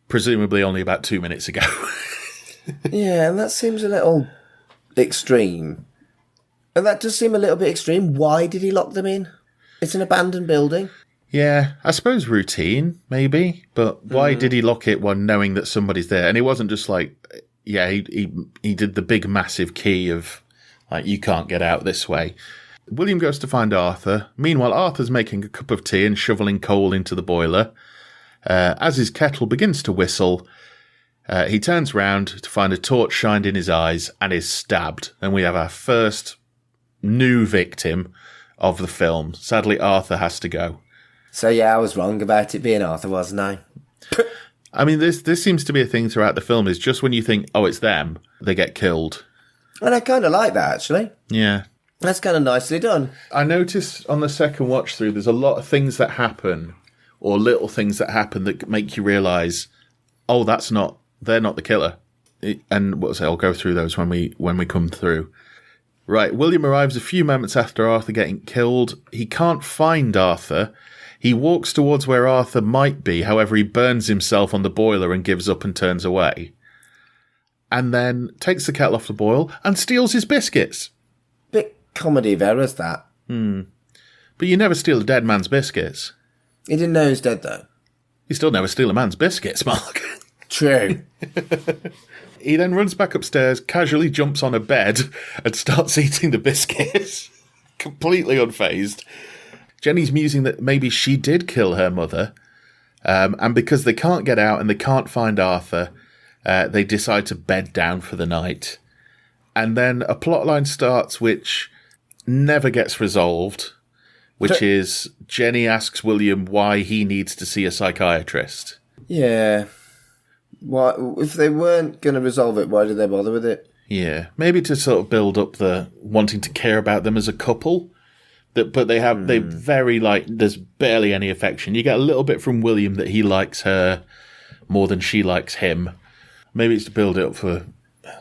presumably only about 2 minutes ago. Yeah, and that seems a little extreme. And that does seem a little bit extreme. Why did he lock them in? It's an abandoned building. Yeah, I suppose routine, maybe. But why did he lock it while knowing that somebody's there? And it wasn't just like, yeah, he did the big massive key of, like, you can't get out this way. William goes to find Arthur. Meanwhile, Arthur's making a cup of tea and shoveling coal into the boiler. As his kettle begins to whistle, he turns round to find a torch shined in his eyes and is stabbed. And we have our first new victim of the film. Sadly, Arthur has to go. So yeah, I was wrong about it being Arthur, wasn't I? I mean, this seems to be a thing throughout the film, is just when you think, oh, it's them, they get killed. And I kind of like that, actually. Yeah. That's kind of nicely done. I noticed on the second watch through, there's a lot of things that happen, or little things that happen that make you realise, oh, they're not the killer. And I'll go through those when we come through. Right, William arrives a few moments after Arthur getting killed. He can't find Arthur. He walks towards where Arthur might be, however, he burns himself on the boiler and gives up and turns away. And then takes the kettle off the boil and steals his biscuits. Bit comedy of errors, that. But you never steal a dead man's biscuits. He didn't know he was dead, though. You still never steal a man's biscuits, Mark. True. He then runs back upstairs, casually jumps on a bed and starts eating the biscuits. Completely unfazed. Jenny's musing that maybe she did kill her mother. And because they can't get out and they can't find Arthur, they decide to bed down for the night. And then a plotline starts which never gets resolved, which is Jenny asks William why he needs to see a psychiatrist. Yeah. Why, if they weren't going to resolve it, why did they bother with it? Yeah, maybe to sort of build up the wanting to care about them as a couple. But they very, like, there's barely any affection. You get a little bit from William that he likes her more than she likes him. Maybe it's to build it up for,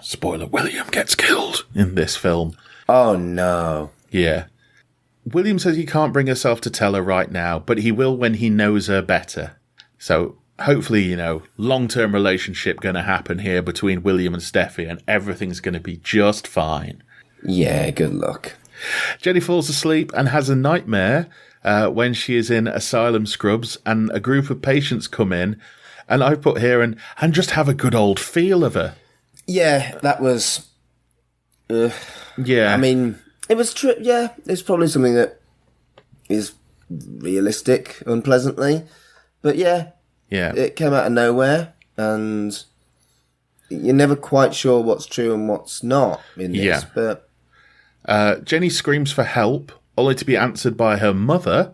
spoiler, William gets killed in this film. Oh, no. Yeah. William says he can't bring himself to tell her right now, but he will when he knows her better. So hopefully, long-term relationship going to happen here between William and Steffi, and everything's going to be just fine. Yeah, good luck. Jenny falls asleep and has a nightmare when she is in Asylum scrubs, and a group of patients come in, and I've put here and just have a good old feel of her. Yeah, that was... yeah. I mean, it was true. Yeah, it's probably something that is realistic, unpleasantly. But yeah, it came out of nowhere, and you're never quite sure what's true and what's not in this. Yeah. But Jenny screams for help, only to be answered by her mother,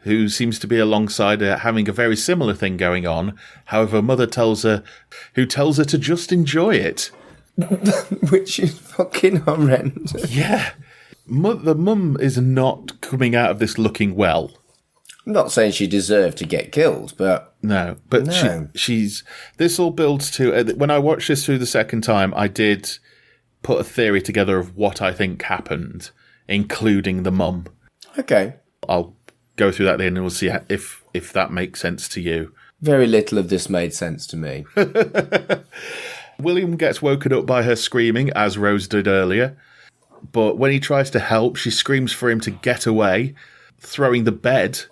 who seems to be alongside her, having a very similar thing going on. However, mother tells her to just enjoy it. Which is fucking horrendous. Yeah. The mum is not coming out of this looking well. I'm not saying she deserved to get killed, but... No, but she's... This all builds to... when I watched this through the second time, I did put a theory together of what I think happened, including the mum. Okay. I'll go through that then and we'll see if that makes sense to you. Very little of this made sense to me. William gets woken up by her screaming, as Rose did earlier. But when he tries to help, she screams for him to get away, throwing the bed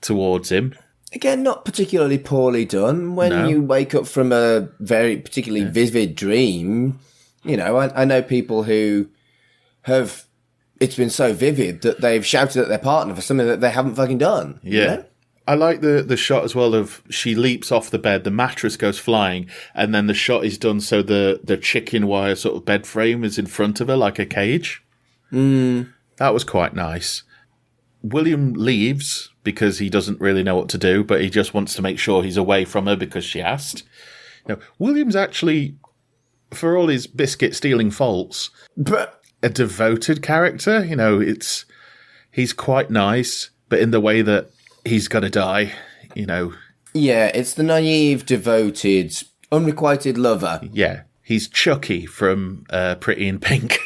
towards him. Again, not particularly poorly done. When you wake up from a very particularly vivid dream, you know, I know people who have, it's been so vivid that they've shouted at their partner for something that they haven't fucking done. Yeah. You know? I like the shot as well of she leaps off the bed, the mattress goes flying, and then the shot is done so the chicken wire sort of bed frame is in front of her like a cage. That was quite nice. William leaves because he doesn't really know what to do, but he just wants to make sure he's away from her because she asked. Now, William's actually, for all his biscuit stealing faults, a devoted character. You know, he's quite nice, but in the way that he's gonna die, you know. Yeah, it's the naive, devoted, unrequited lover. Yeah, he's Chucky from Pretty in Pink.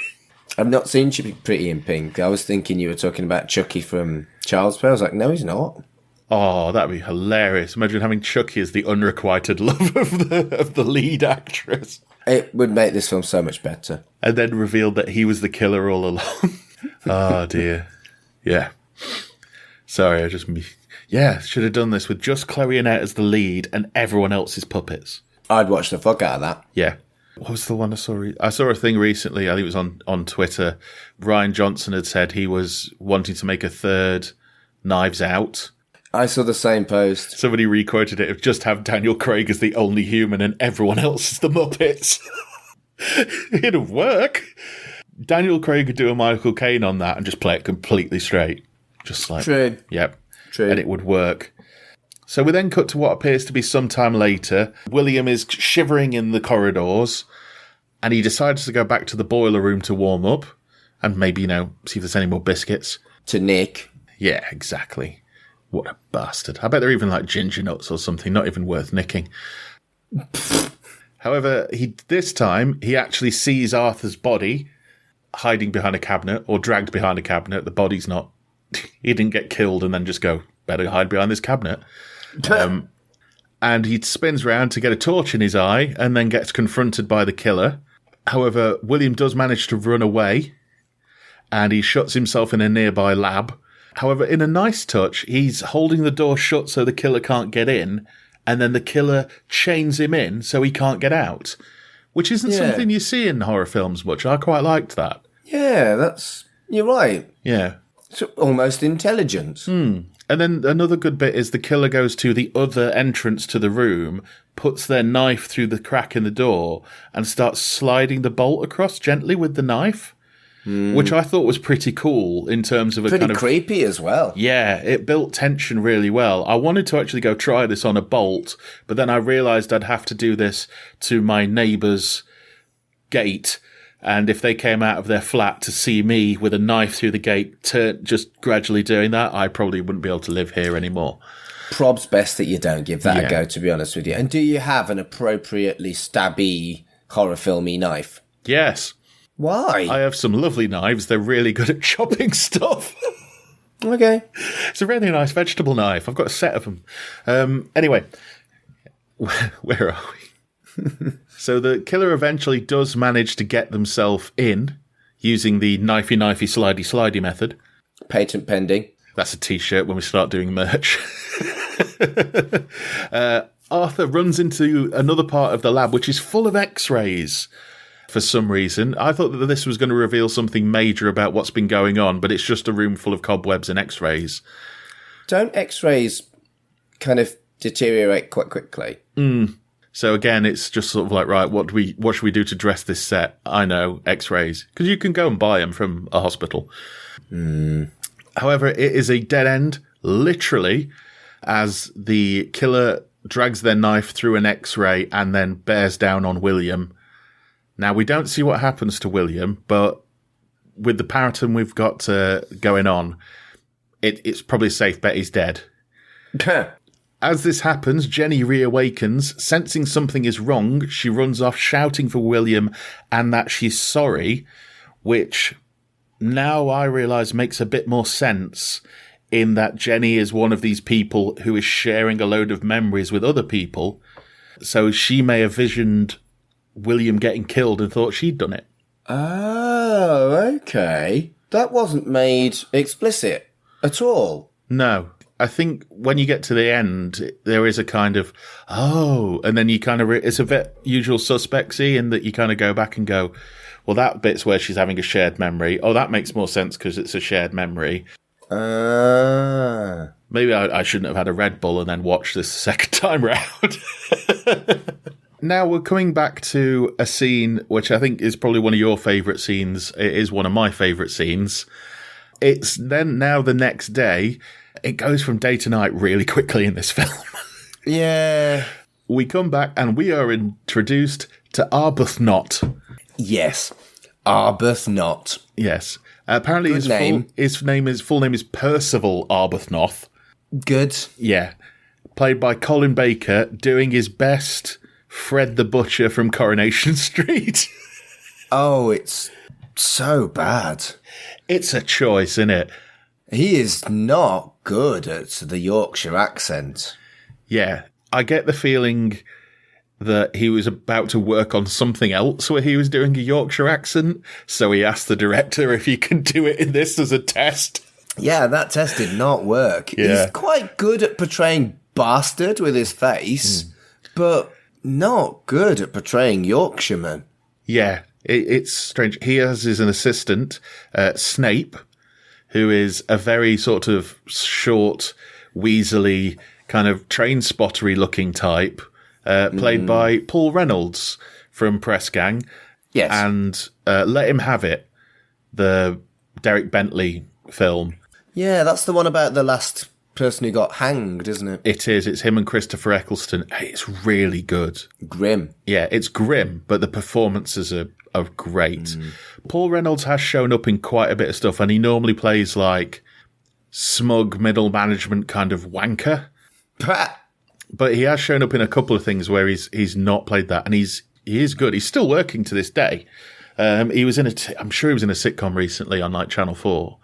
I've not seen Pretty in Pink. I was thinking you were talking about Chucky from Child's Play. I was like, no, he's not. Oh, that'd be hilarious. Imagine having Chucky as the unrequited love of the lead actress. It would make this film so much better. And then revealed that he was the killer all along. Oh, dear. Yeah. Sorry, should have done this with just Chloe Annett as the lead and everyone else is puppets. I'd watch the fuck out of that. Yeah. What was the one I saw? I saw a thing recently, I think it was on Twitter. Bryan Johnson had said he was wanting to make a third Knives Out. I saw the same post. Somebody requoted it of just have Daniel Craig as the only human and everyone else is the Muppets. It'd work. Daniel Craig could do a Michael Caine on that and just play it completely straight. Just like... True. Yep. True. And it would work. So we then cut to what appears to be some time later. William is shivering in the corridors and he decides to go back to the boiler room to warm up and maybe, see if there's any more biscuits. To Nick. Yeah, exactly. What a bastard. I bet they're even like ginger nuts or something, not even worth nicking. However, this time he actually sees Arthur's body hiding behind a cabinet or dragged behind a cabinet. The body's not. He didn't get killed and then just go, better hide behind this cabinet. And he spins round to get a torch in his eye and then gets confronted by the killer. However, William does manage to run away and he shuts himself in a nearby lab. However, in a nice touch, he's holding the door shut so the killer can't get in, and then the killer chains him in so he can't get out, which isn't something you see in horror films much. I quite liked that. Yeah, you're right. Yeah. It's almost intelligence. And then another good bit is the killer goes to the other entrance to the room, puts their knife through the crack in the door, and starts sliding the bolt across gently with the knife. Which I thought was pretty cool in terms of pretty creepy as well. Yeah, it built tension really well. I wanted to actually go try this on a bolt, but then I realised I'd have to do this to my neighbour's gate, and if they came out of their flat to see me with a knife through the gate, just gradually doing that, I probably wouldn't be able to live here anymore. Prob's best that you don't give that a go, to be honest with you. And do you have an appropriately stabby, horror filmy knife? Yes. Why? I have some lovely knives. They're really good at chopping stuff. Okay. It's a really nice vegetable knife. I've got a set of them. Anyway, where are we? So the killer eventually does manage to get themselves in using the knifey, slidey, slidey method. Patent pending. That's a t-shirt when we start doing merch. Arthur runs into another part of the lab, which is full of x-rays. For some reason, I thought that this was going to reveal something major about what's been going on, but it's just a room full of cobwebs and x-rays. Don't x-rays kind of deteriorate quite quickly? So again, it's just sort of like, right, what should we do to dress this set? I know, x-rays. Because you can go and buy them from a hospital. However, it is a dead end, literally, as the killer drags their knife through an x-ray and then bears down on William. Now, we don't see what happens to William, but with the pattern we've got going on, it's probably a safe bet he's dead. As this happens, Jenny reawakens. Sensing something is wrong, she runs off shouting for William and that she's sorry, which now I realise makes a bit more sense in that Jenny is one of these people who is sharing a load of memories with other people. So she may have visioned William getting killed and thought she'd done it. Oh, okay. That wasn't made explicit at all. No. I think when you get to the end, there is a kind of, oh, and then you kind of, it's a bit Usual Suspects-y in that you kind of go back and go, well, that bit's where she's having a shared memory. Oh, that makes more sense because it's a shared memory. Maybe I shouldn't have had a Red Bull and then watched this the second time round. Now we're coming back to a scene which I think is probably one of your favourite scenes. It is one of my favourite scenes. It's then now the next day. It goes from day to night really quickly in this film. Yeah. We come back and we are introduced to Arbuthnot. Yes. Arbuthnot. Yes. Apparently his full name is Percival Arbuthnot. Good. Yeah. Played by Colin Baker, doing his best Fred the Butcher from Coronation Street. Oh, it's so bad. It's a choice, isn't it? He is not good at the Yorkshire accent. Yeah. I get the feeling that he was about to work on something else where he was doing a Yorkshire accent, so he asked the director if he can do it in this as a test. Yeah, that test did not work. Yeah. He's quite good at portraying bastard with his face, but not good at portraying Yorkshireman. Yeah, it's strange. He has an assistant, Snape, who is a very sort of short, weaselly, kind of train spottery looking type, played by Paul Reynolds from Press Gang. Yes. And Let Him Have It, the Derek Bentley film. Yeah, that's the one about the last person who got hanged, isn't it? It is. It's him and Christopher Eccleston. It's really good. Grim. Yeah, it's grim, but the performances are great. Paul Reynolds has shown up in quite a bit of stuff, and he normally plays like smug middle management kind of wanker. But he has shown up in a couple of things where he's not played that, and he is good. He's still working to this day. He was I'm sure he was in a sitcom recently on like Channel 4.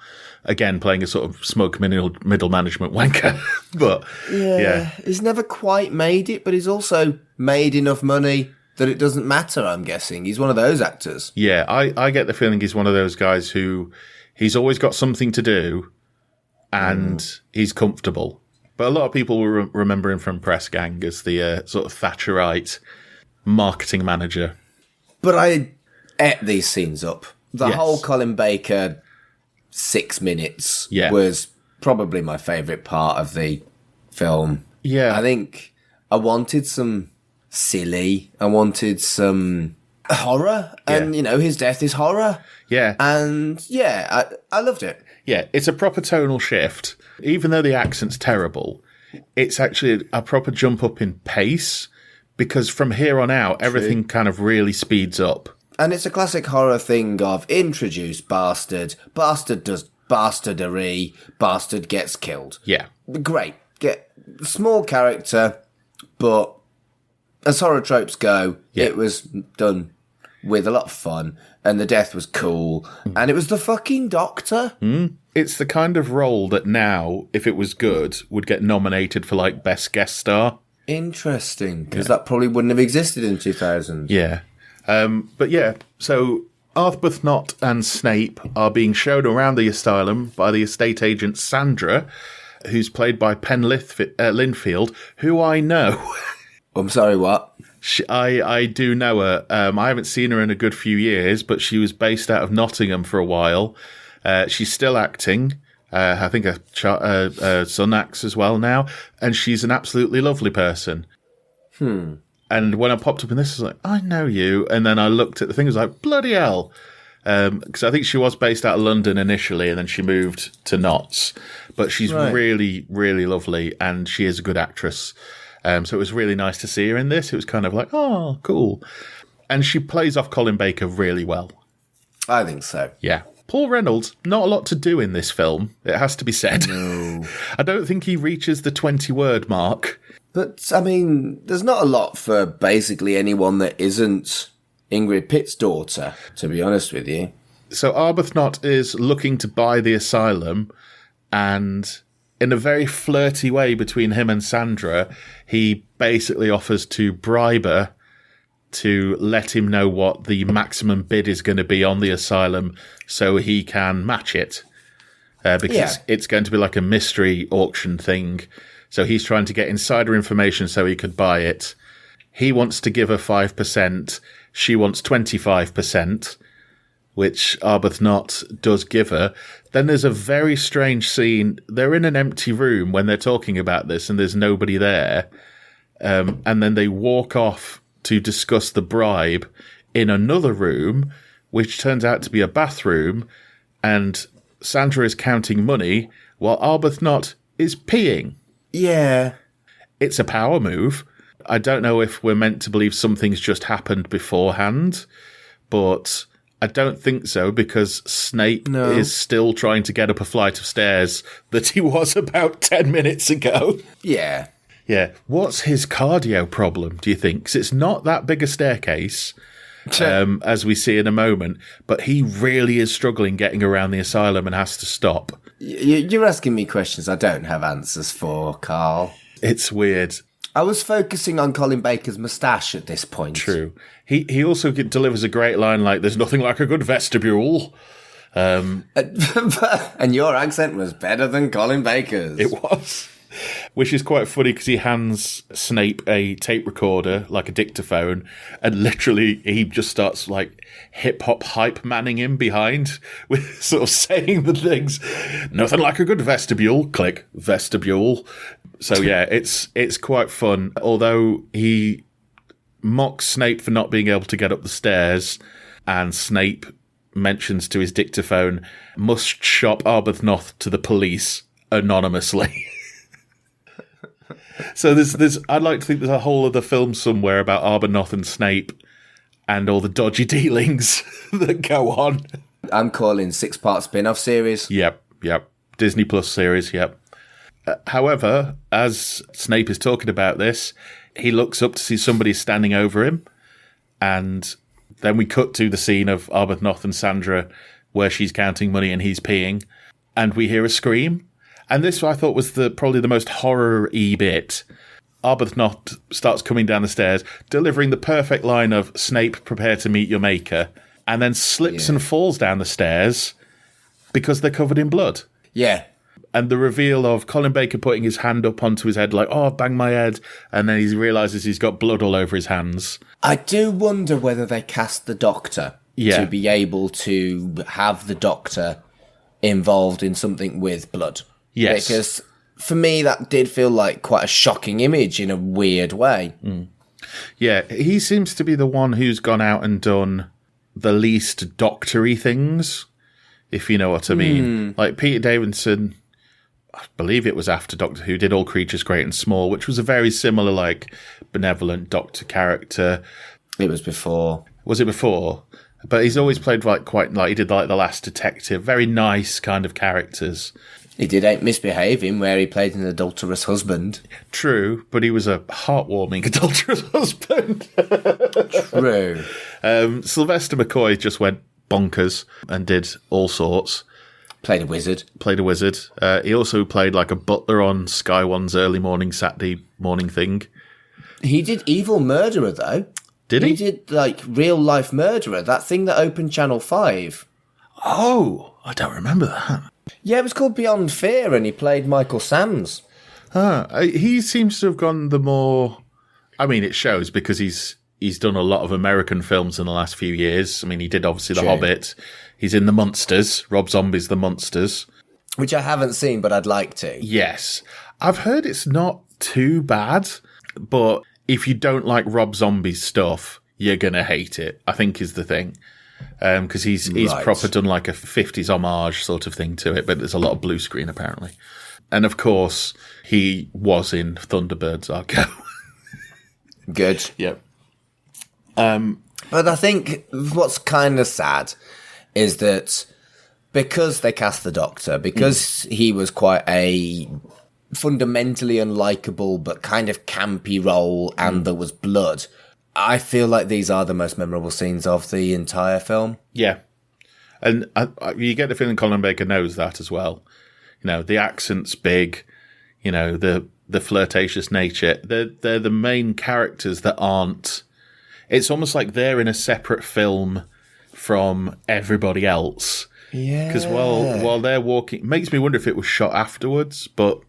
Again, playing a sort of smug middle management wanker. But yeah, he's never quite made it, but he's also made enough money that it doesn't matter, I'm guessing. He's one of those actors. Yeah, I get the feeling he's one of those guys who he's always got something to do and he's comfortable. But a lot of people will remember him from Press Gang as the sort of Thatcherite marketing manager. But I ate these scenes up. The Yes. whole Colin Baker 6 minutes was probably my favourite part of the film. Yeah. I think I wanted some silly. I wanted some horror. And, his death is horror. Yeah. And, I loved it. Yeah, it's a proper tonal shift. Even though the accent's terrible, it's actually a proper jump up in pace because from here on out, everything kind of really speeds up. And it's a classic horror thing of introduce bastard, bastard does bastardery, bastard gets killed. Yeah. Great. Get small character, but as horror tropes go, it was done with a lot of fun, and the death was cool, and it was the fucking Doctor. It's the kind of role that now, if it was good, would get nominated for like Best Guest Star. Interesting, because that probably wouldn't have existed in 2000. Yeah. But yeah, so Arbuthnot and Snape are being shown around the asylum by the estate agent Sandra, who's played by Penn Linfield, who I know. I'm sorry, what? I do know her. I haven't seen her in a good few years, but she was based out of Nottingham for a while. She's still acting. I think her son acts as well now, and she's an absolutely lovely person. And when I popped up in this, I was like, I know you. And then I looked at the thing, I was like, bloody hell. Because I think she was based out of London initially, and then she moved to Notts. But she's really, really lovely, and she is a good actress. So it was really nice to see her in this. It was kind of like, oh, cool. And she plays off Colin Baker really well. I think so. Yeah. Paul Reynolds, not a lot to do in this film, it has to be said. No. I don't think he reaches the 20-word mark. But, I mean, there's not a lot for basically anyone that isn't Ingrid Pitt's daughter, to be honest with you. So Arbuthnot is looking to buy the asylum, and in a very flirty way between him and Sandra, he basically offers to bribe her to let him know what the maximum bid is going to be on the asylum so he can match it. because it's going to be like a mystery auction thing. So he's trying to get insider information so he could buy it. He wants to give her 5%. She wants 25%, which Arbuthnot does give her. Then there's a very strange scene. They're in an empty room when they're talking about this, and there's nobody there. And then they walk off to discuss the bribe in another room, which turns out to be a bathroom, and Sandra is counting money while Arbuthnot is peeing. Yeah. It's a power move. I don't know if we're meant to believe something's just happened beforehand, but I don't think so, because Snape is still trying to get up a flight of stairs that he was about 10 minutes ago. Yeah. Yeah. What's his cardio problem, do you think? Because it's not that big a staircase, as we see in a moment, but he really is struggling getting around the asylum and has to stop. You're asking me questions I don't have answers for, Carl. It's weird. I was focusing on Colin Baker's moustache at this point. True. He also delivers a great line like, "There's nothing like a good vestibule." And your accent was better than Colin Baker's. It was. Which is quite funny because he hands Snape a tape recorder, like a dictaphone, and literally he just starts like hip-hop hype manning him behind with sort of saying the things. "Nothing like a good vestibule," click, vestibule. So yeah, it's quite fun. Although he mocks Snape for not being able to get up the stairs, and Snape mentions to his dictaphone, "Must shop Arbuthnot to the police anonymously." So there's I'd like to think there's a whole other film somewhere about Arbuthnot and Snape and all the dodgy dealings that go on. I'm calling 6-part spin-off series. Yep. Disney Plus series, yep. However, as Snape is talking about this, he looks up to see somebody standing over him, and then we cut to the scene of Arbuthnot and Sandra where she's counting money and he's peeing, and we hear a scream. And this I thought was probably the most horror-y bit. Arbuthnot starts coming down the stairs, delivering the perfect line of "Snape, prepare to meet your maker," and then slips and falls down the stairs because they're covered in blood. Yeah. And the reveal of Colin Baker putting his hand up onto his head like, "Oh, I've banged my head," and then he realises he's got blood all over his hands. I do wonder whether they cast the Doctor to be able to have the Doctor involved in something with blood. Yes. Because for me, that did feel like quite a shocking image in a weird way. Mm. Yeah, he seems to be the one who's gone out and done the least doctory things, if you know what I mean. Like Peter Davison, I believe it was after Doctor Who, did All Creatures Great and Small, which was a very similar, like, benevolent Doctor character. It was before. Was it before? But he's always played like quite like he did like The Last Detective, very nice kind of characters. He did Ain't Misbehaving, where he played an adulterous husband. True, but he was a heartwarming adulterous husband. True. Sylvester McCoy just went bonkers and did all sorts. Played a wizard. He also played like a butler on Sky One's early morning Saturday morning thing. He did Evil Murderer, though. Did he? He did, like, Real Life Murderer, that thing that opened Channel 5. Oh, I don't remember that. Yeah, it was called Beyond Fear, and he played Michael Sands. He seems to have gone the more... I mean, it shows because he's done a lot of American films in the last few years. I mean, he did obviously The Hobbit. He's in The Munsters, Rob Zombie's The Munsters. Which I haven't seen, but I'd like to. Yes. I've heard it's not too bad, but if you don't like Rob Zombie's stuff, you're going to hate it, I think is the thing. Because he's proper done like a 50s homage sort of thing to it, but there's a lot of blue screen apparently. And of course, he was in Thunderbirds Are Go. Good. Yep. But I think what's kind of sad is that because they cast the Doctor, because he was quite a fundamentally unlikable but kind of campy role and there was blood, I feel like these are the most memorable scenes of the entire film. Yeah. And you get the feeling Colin Baker knows that as well. You know, the accent's big, you know, the flirtatious nature. They're the main characters that aren't... It's almost like they're in a separate film from everybody else. Yeah. Because while they're walking, it makes me wonder if it was shot afterwards, but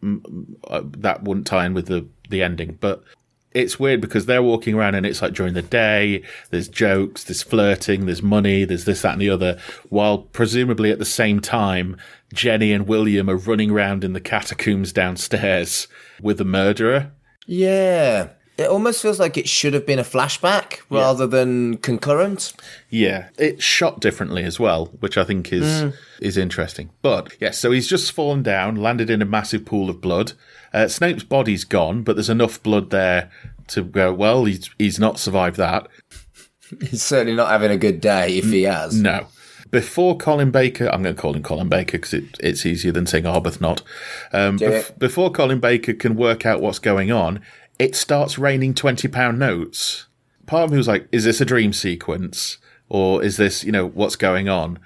that wouldn't tie in with the ending. But it's weird because they're walking around and it's like during the day, there's jokes, there's flirting, there's money, there's this, that, and the other, while presumably at the same time, Jenny and William are running around in the catacombs downstairs with the murderer. Yeah. It almost feels like it should have been a flashback rather than concurrent. Yeah, it's shot differently as well, which I think is interesting. But, yeah, so he's just fallen down, landed in a massive pool of blood. Snape's body's gone, but there's enough blood there to go, well, he's not survived that. He's certainly not having a good day if he has. No. Before Colin Baker, I'm going to call him Colin Baker because it's easier than saying Arbuthnot. Before Colin Baker can work out what's going on, it starts raining £20 notes. Part of me was like, is this a dream sequence? Or is this, what's going on?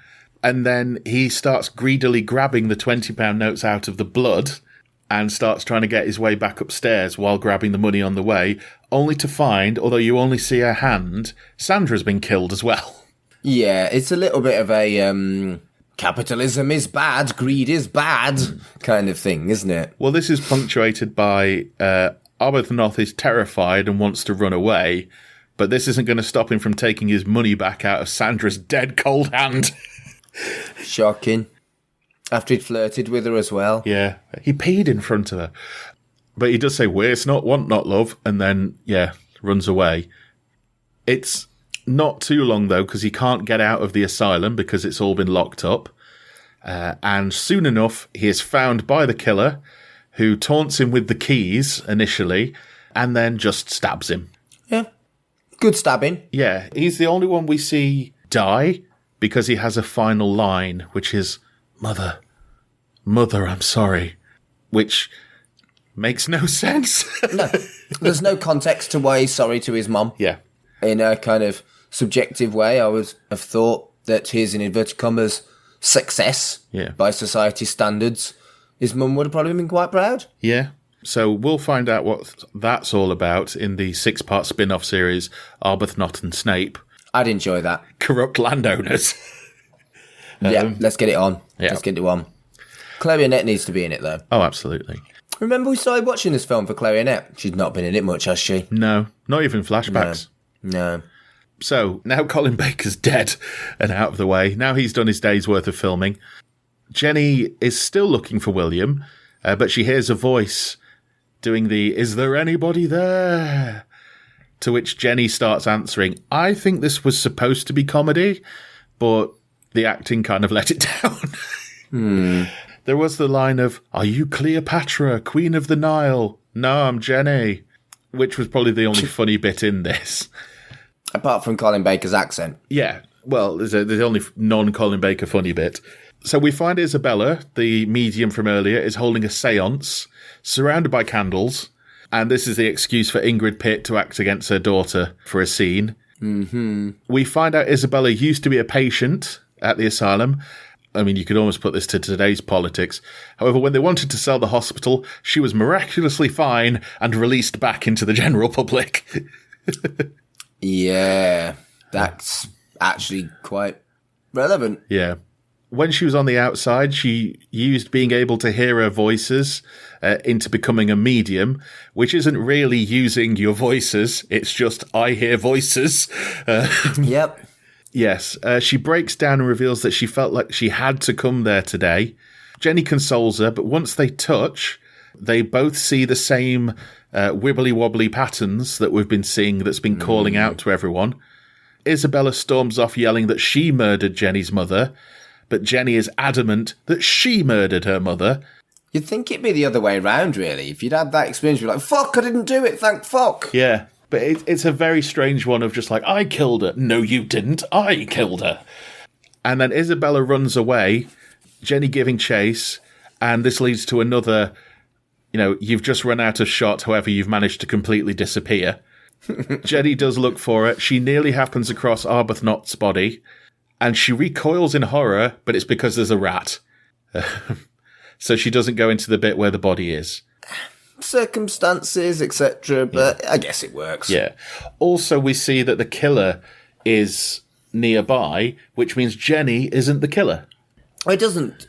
And then he starts greedily grabbing the £20 notes out of the blood and starts trying to get his way back upstairs while grabbing the money on the way, only to find, although you only see her hand, Sandra's been killed as well. Yeah, it's a little bit of a capitalism is bad, greed is bad kind of thing, isn't it? Well, this is punctuated by Arbuthnot is terrified and wants to run away, but this isn't going to stop him from taking his money back out of Sandra's dead cold hand. Shocking. After he'd flirted with her as well. Yeah, he peed in front of her. But he does say, waste not, want not, love, and then, runs away. It's not too long, though, because he can't get out of the asylum because it's all been locked up. And soon enough, he is found by the killer, who taunts him with the keys initially, and then just stabs him. Yeah. Good stabbing. Yeah, he's the only one we see die because he has a final line, which is, Mother, I'm sorry. Which makes no sense. No. There's no context to why he's sorry to his mum. Yeah. In a kind of subjective way, I would have thought that his, in inverted commas, success by society standards, his mum would have probably been quite proud. Yeah. So we'll find out what that's all about in the 6-part spin-off series, Arbuthnot and Snape. I'd enjoy that. Corrupt landowners. Let's get it on. Yeah. Let's get it on. Chloe Annett needs to be in it, though. Oh, absolutely. Remember we started watching this film for Chloe Annett? She's not been in it much, has she? No, not even flashbacks. No. So, now Colin Baker's dead and out of the way. Now he's done his day's worth of filming. Jenny is still looking for William, but she hears a voice doing the, is there anybody there? To which Jenny starts answering, I think this was supposed to be comedy, but the acting kind of let it down. There was the line of, are you Cleopatra, Queen of the Nile? No, I'm Jenny. Which was probably the only funny bit in this. Apart from Colin Baker's accent. Yeah, well, there's the only non-Colin Baker funny bit. So we find Isabella, the medium from earlier, is holding a séance, surrounded by candles, and this is the excuse for Ingrid Pitt to act against her daughter for a scene. Mm-hmm. We find out Isabella used to be a patient at the asylum. I mean, you could almost put this to today's politics. However, when they wanted to sell the hospital, she was miraculously fine and released back into the general public. Yeah, that's actually quite relevant. Yeah. When she was on the outside, she used being able to hear her voices into becoming a medium, which isn't really using your voices. It's just, I hear voices. Yep. Yes. She breaks down and reveals that she felt like she had to come there today. Jenny consoles her, but once they touch, they both see the same wibbly-wobbly patterns that we've been seeing that's been calling out to everyone. Isabella storms off yelling that she murdered Jenny's mother, but Jenny is adamant that she murdered her mother. You'd think it'd be the other way around, really. If you'd had that experience, you'd be like, fuck, I didn't do it, thank fuck. Yeah, but it's a very strange one of just like, I killed her. No, you didn't. I killed her. And then Isabella runs away, Jenny giving chase, and this leads to another, you've just run out of shot, however you've managed to completely disappear. Jenny does look for it. She nearly happens across Arbuthnot's body, and she recoils in horror, but it's because there's a rat. So she doesn't go into the bit where the body is. Circumstances, etc., but I guess it works. Yeah. Also, we see that the killer is nearby, which means Jenny isn't the killer. It doesn't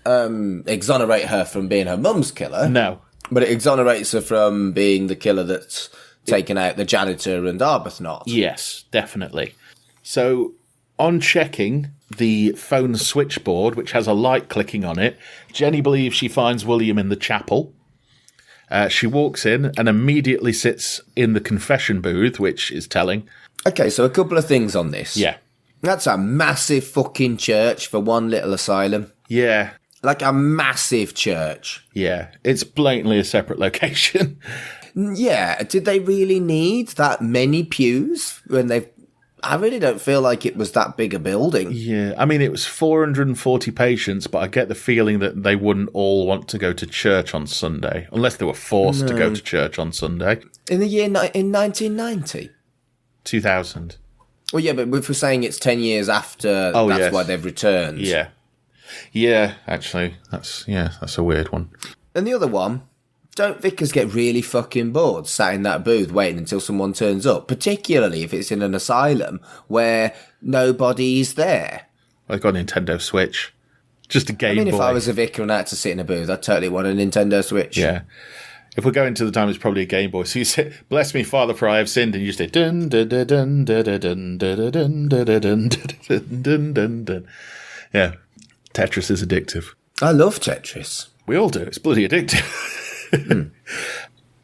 exonerate her from being her mum's killer. No. But it exonerates her from being the killer that's taken out the janitor and Arbuthnot. Yes, definitely. So, on checking the phone switchboard, which has a light clicking on it, Jenny believes she finds William in the chapel. She walks in and immediately sits in the confession booth, which is telling. Okay, so a couple of things on this. Yeah. That's a massive fucking church for one little asylum. Yeah. Like a massive church. Yeah. It's blatantly a separate location. Yeah. Did they really need that many pews when they've... I really don't feel like it was that big a building. Yeah. I mean, it was 440 patients, but I get the feeling that they wouldn't all want to go to church on Sunday, unless they were forced to go to church on Sunday. In the year... in 1990? 2000. Well, yeah, but if we're saying it's 10 years after, that's why they've returned. Yeah. Yeah, actually, that's a weird one. And the other one, don't vicars get really fucking bored sat in that booth waiting until someone turns up, particularly if it's in an asylum where nobody's there? I got a Nintendo Switch. Just a Game Boy. If I was a vicar and I had to sit in a booth, I'd totally want a Nintendo Switch. Yeah. If we're going to the time, it's probably a Game Boy. So you say, "Bless me, Father, for I have sinned," and you say, "Dun dun dun dun dun dun dun dun dun dun dun dun dun." Yeah, Tetris is addictive. I love Tetris. We all do. It's bloody addictive.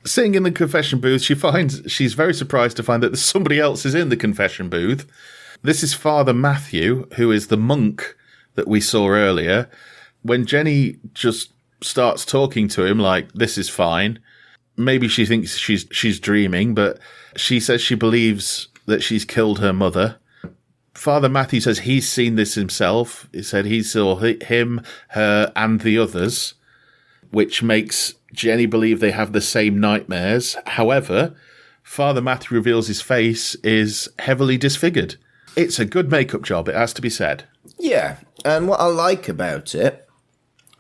Sitting in the confession booth, she's very surprised to find that somebody else is in the confession booth. This is Father Matthew, who is the monk that we saw earlier. When Jenny just starts talking to him like, "This is fine," maybe she thinks she's dreaming, but she says she believes that she's killed her mother. Father Matthew says he's seen this himself. He said he saw him, her, and the others, which makes Jenny believe they have the same nightmares. However, Father Matthew reveals his face is heavily disfigured. It's a good makeup job, it has to be said. Yeah, and what I like about it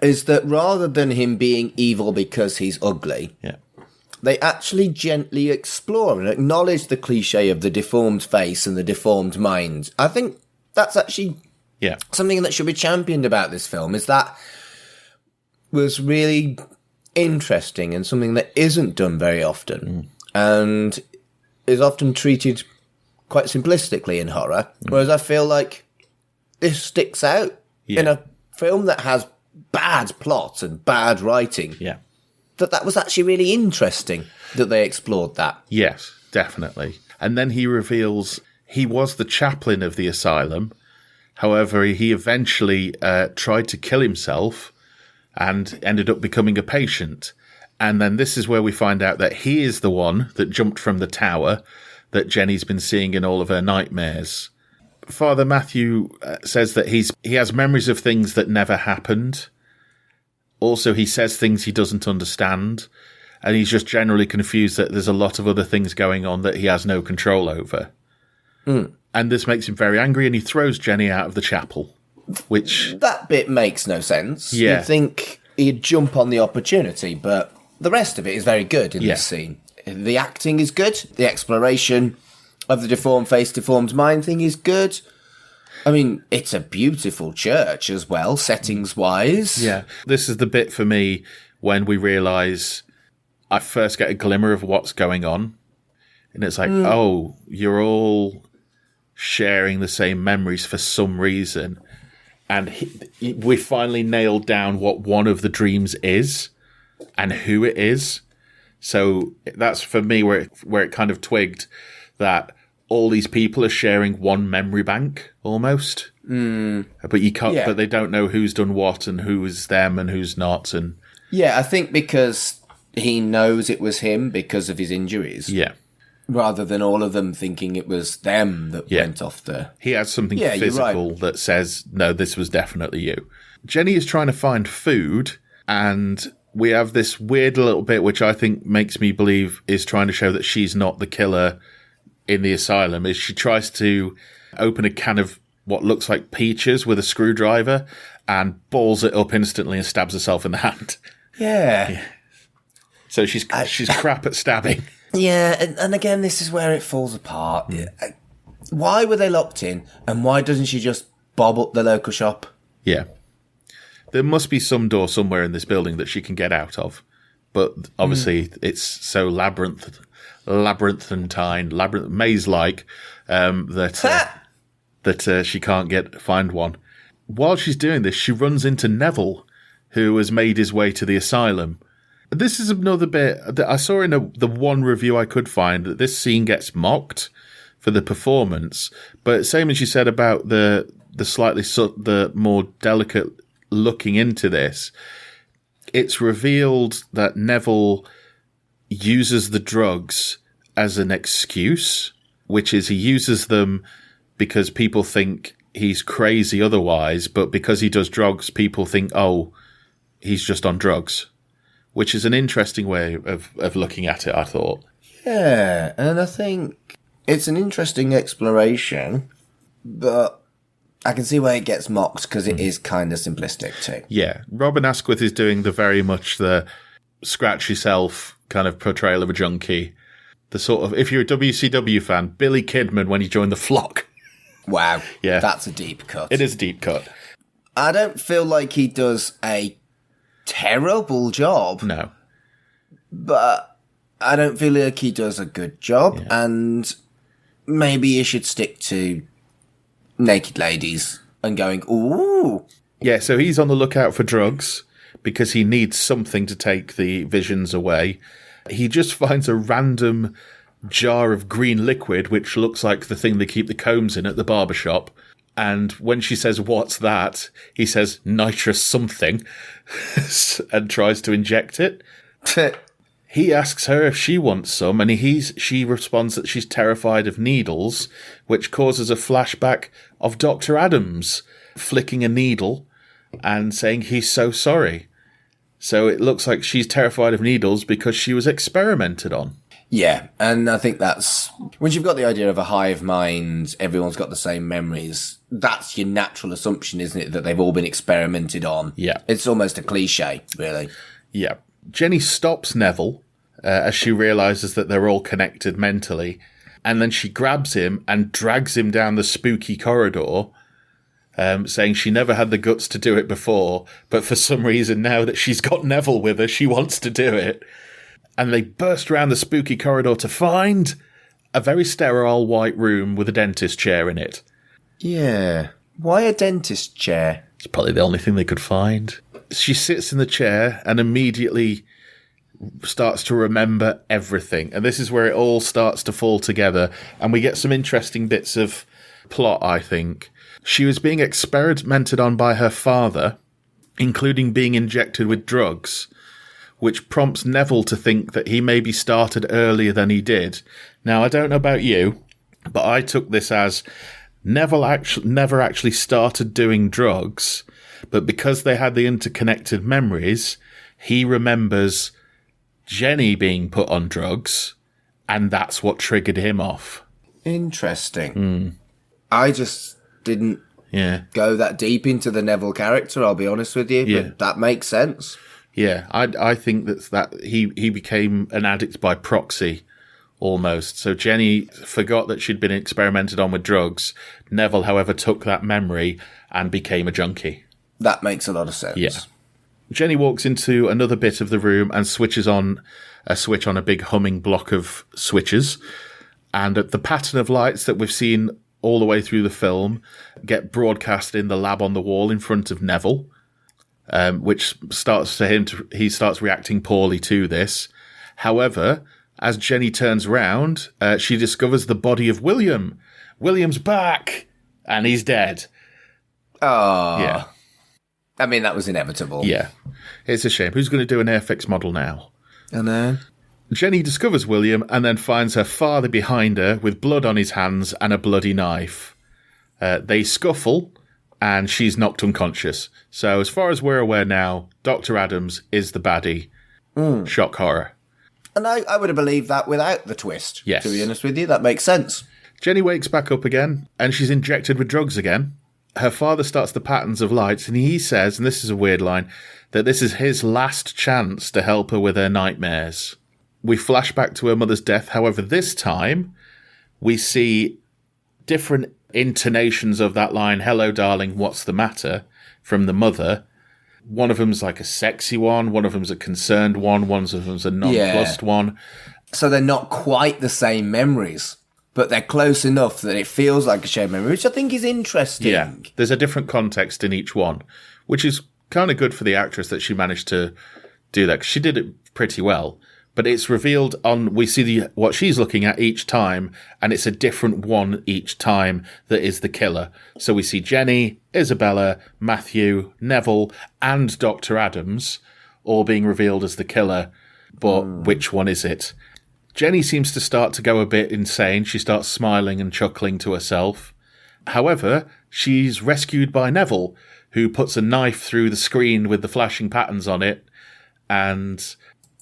is that rather than him being evil because he's ugly, they actually gently explore and acknowledge the cliche of the deformed face and the deformed mind. I think that's actually something that should be championed about this film, is that was really interesting and something that isn't done very often and is often treated quite simplistically in horror, whereas I feel like this sticks out in a film that has bad plot and bad writing. Yeah. That was actually really interesting that they explored that. Yes, definitely. And then he reveals he was the chaplain of the asylum. However, he eventually tried to kill himself and ended up becoming a patient. And then this is where we find out that he is the one that jumped from the tower that Jenny's been seeing in all of her nightmares. Father Matthew says that he has memories of things that never happened. Also, he says things he doesn't understand, and he's just generally confused that there's a lot of other things going on that he has no control over. And this makes him very angry, and he throws Jenny out of the chapel, which... That bit makes no sense. Yeah. You'd think he'd jump on the opportunity, but the rest of it is very good in this scene. The acting is good. The exploration of the deformed face, deformed mind thing is good. I mean, it's a beautiful church as well, settings-wise. Yeah. This is the bit for me when we realise I first get a glimmer of what's going on. And it's like, oh, you're all sharing the same memories for some reason. And we finally nailed down what one of the dreams is and who it is. So that's for me where it kind of twigged that all these people are sharing one memory bank almost. But you can't. But they don't know who's done what and who is them and who's not. And I think because he knows it was him because of his injuries. Yeah. Rather than all of them thinking it was them that went off the... He has something physical that says, no, this was definitely you. Jenny is trying to find food, and we have this weird little bit which I think makes me believe is trying to show that she's not the killer in the asylum, is she tries to open a can of what looks like peaches with a screwdriver and balls it up instantly and stabs herself in the hand. Yeah. So she's crap at stabbing. Yeah, and again, this is where it falls apart. Why were they locked in? And why doesn't she just bob up the local shop? Yeah. There must be some door somewhere in this building that she can get out of. But obviously it's so labyrinthine, maze-like, that she can't find one. While she's doing this, she runs into Neville, who has made his way to the asylum. This is another bit that I saw in the one review I could find, that this scene gets mocked for the performance. But same as you said about the more delicate looking into this, it's revealed that Neville uses the drugs as an excuse, which is he uses them because people think he's crazy otherwise, but because he does drugs, people think, oh, he's just on drugs, which is an interesting way of looking at it, I thought. Yeah, and I think it's an interesting exploration, but I can see why it gets mocked because it is kind of simplistic too. Yeah, Robin Asquith is doing very much the scratch yourself kind of portrayal of a junkie. The sort of, if you're a WCW fan, Billy Kidman when he joined the Flock. Wow. Yeah. That's a deep cut. It is a deep cut. I don't feel like he does a terrible job. No. But I don't feel like he does a good job, and maybe you should stick to naked ladies and going, ooh. Yeah, so he's on the lookout for drugs because he needs something to take the visions away. He just finds a random jar of green liquid, which looks like the thing they keep the combs in at the barber shop. And when she says, what's that? He says, nitrous something, and tries to inject it. He asks her if she wants some, and she responds that she's terrified of needles, which causes a flashback of Dr. Adams flicking a needle and saying he's so sorry. So it looks like she's terrified of needles because she was experimented on. Yeah, and I think that's... Once you've got the idea of a hive mind, everyone's got the same memories, that's your natural assumption, isn't it, that they've all been experimented on? Yeah. It's almost a cliche, really. Yeah. Jenny stops Neville as she realises that they're all connected mentally, and then she grabs him and drags him down the spooky corridor, saying she never had the guts to do it before, but for some reason now that she's got Neville with her, she wants to do it. And they burst around the spooky corridor to find a very sterile white room with a dentist chair in it. Yeah. Why a dentist chair? It's probably the only thing they could find. She sits in the chair and immediately starts to remember everything. And this is where it all starts to fall together. And we get some interesting bits of plot, I think. She was being experimented on by her father, including being injected with drugs, which prompts Neville to think that he maybe started earlier than he did. Now, I don't know about you, but I took this as Neville never actually started doing drugs, but because they had the interconnected memories, he remembers Jenny being put on drugs, and that's what triggered him off. Interesting. I just didn't go that deep into the Neville character, I'll be honest with you, but that makes sense. Yeah, I think that he became an addict by proxy, almost. So Jenny forgot that she'd been experimented on with drugs. Neville, however, took that memory and became a junkie. That makes a lot of sense. Yeah. Jenny walks into another bit of the room and switches on a switch on a big humming block of switches. And the pattern of lights that we've seen all the way through the film get broadcast in the lab on the wall in front of Neville. Which starts he starts reacting poorly to this. However, as Jenny turns round, she discovers the body of William. William's back, and he's dead. Oh. Yeah. I mean, that was inevitable. Yeah. It's a shame. Who's going to do an Airfix model now? I know. Jenny discovers William and then finds her father behind her with blood on his hands and a bloody knife. They scuffle, and she's knocked unconscious. So as far as we're aware now, Dr. Adams is the baddie. Shock horror. And I would have believed that without the twist. Yes. To be honest with you, that makes sense. Jenny wakes back up again, and she's injected with drugs again. Her father starts the patterns of lights, and he says, and this is a weird line, that this is his last chance to help her with her nightmares. We flash back to her mother's death. However, this time, we see different intonations of that line, "Hello, darling, what's the matter?" from the mother. One of them's like a sexy one, one of them's a concerned one of them's a nonplussed one. So they're not quite the same memories, but they're close enough that it feels like a shared memory, which I think is interesting. Yeah, there's a different context in each one, which is kind of good for the actress that she managed to do that, 'cause she did it pretty well. But it's revealed we see what she's looking at each time, and it's a different one each time that is the killer. So we see Jenny, Isabella, Matthew, Neville, and Dr. Adams all being revealed as the killer, but which one is it? Jenny seems to start to go a bit insane. She starts smiling and chuckling to herself. However, she's rescued by Neville, who puts a knife through the screen with the flashing patterns on it and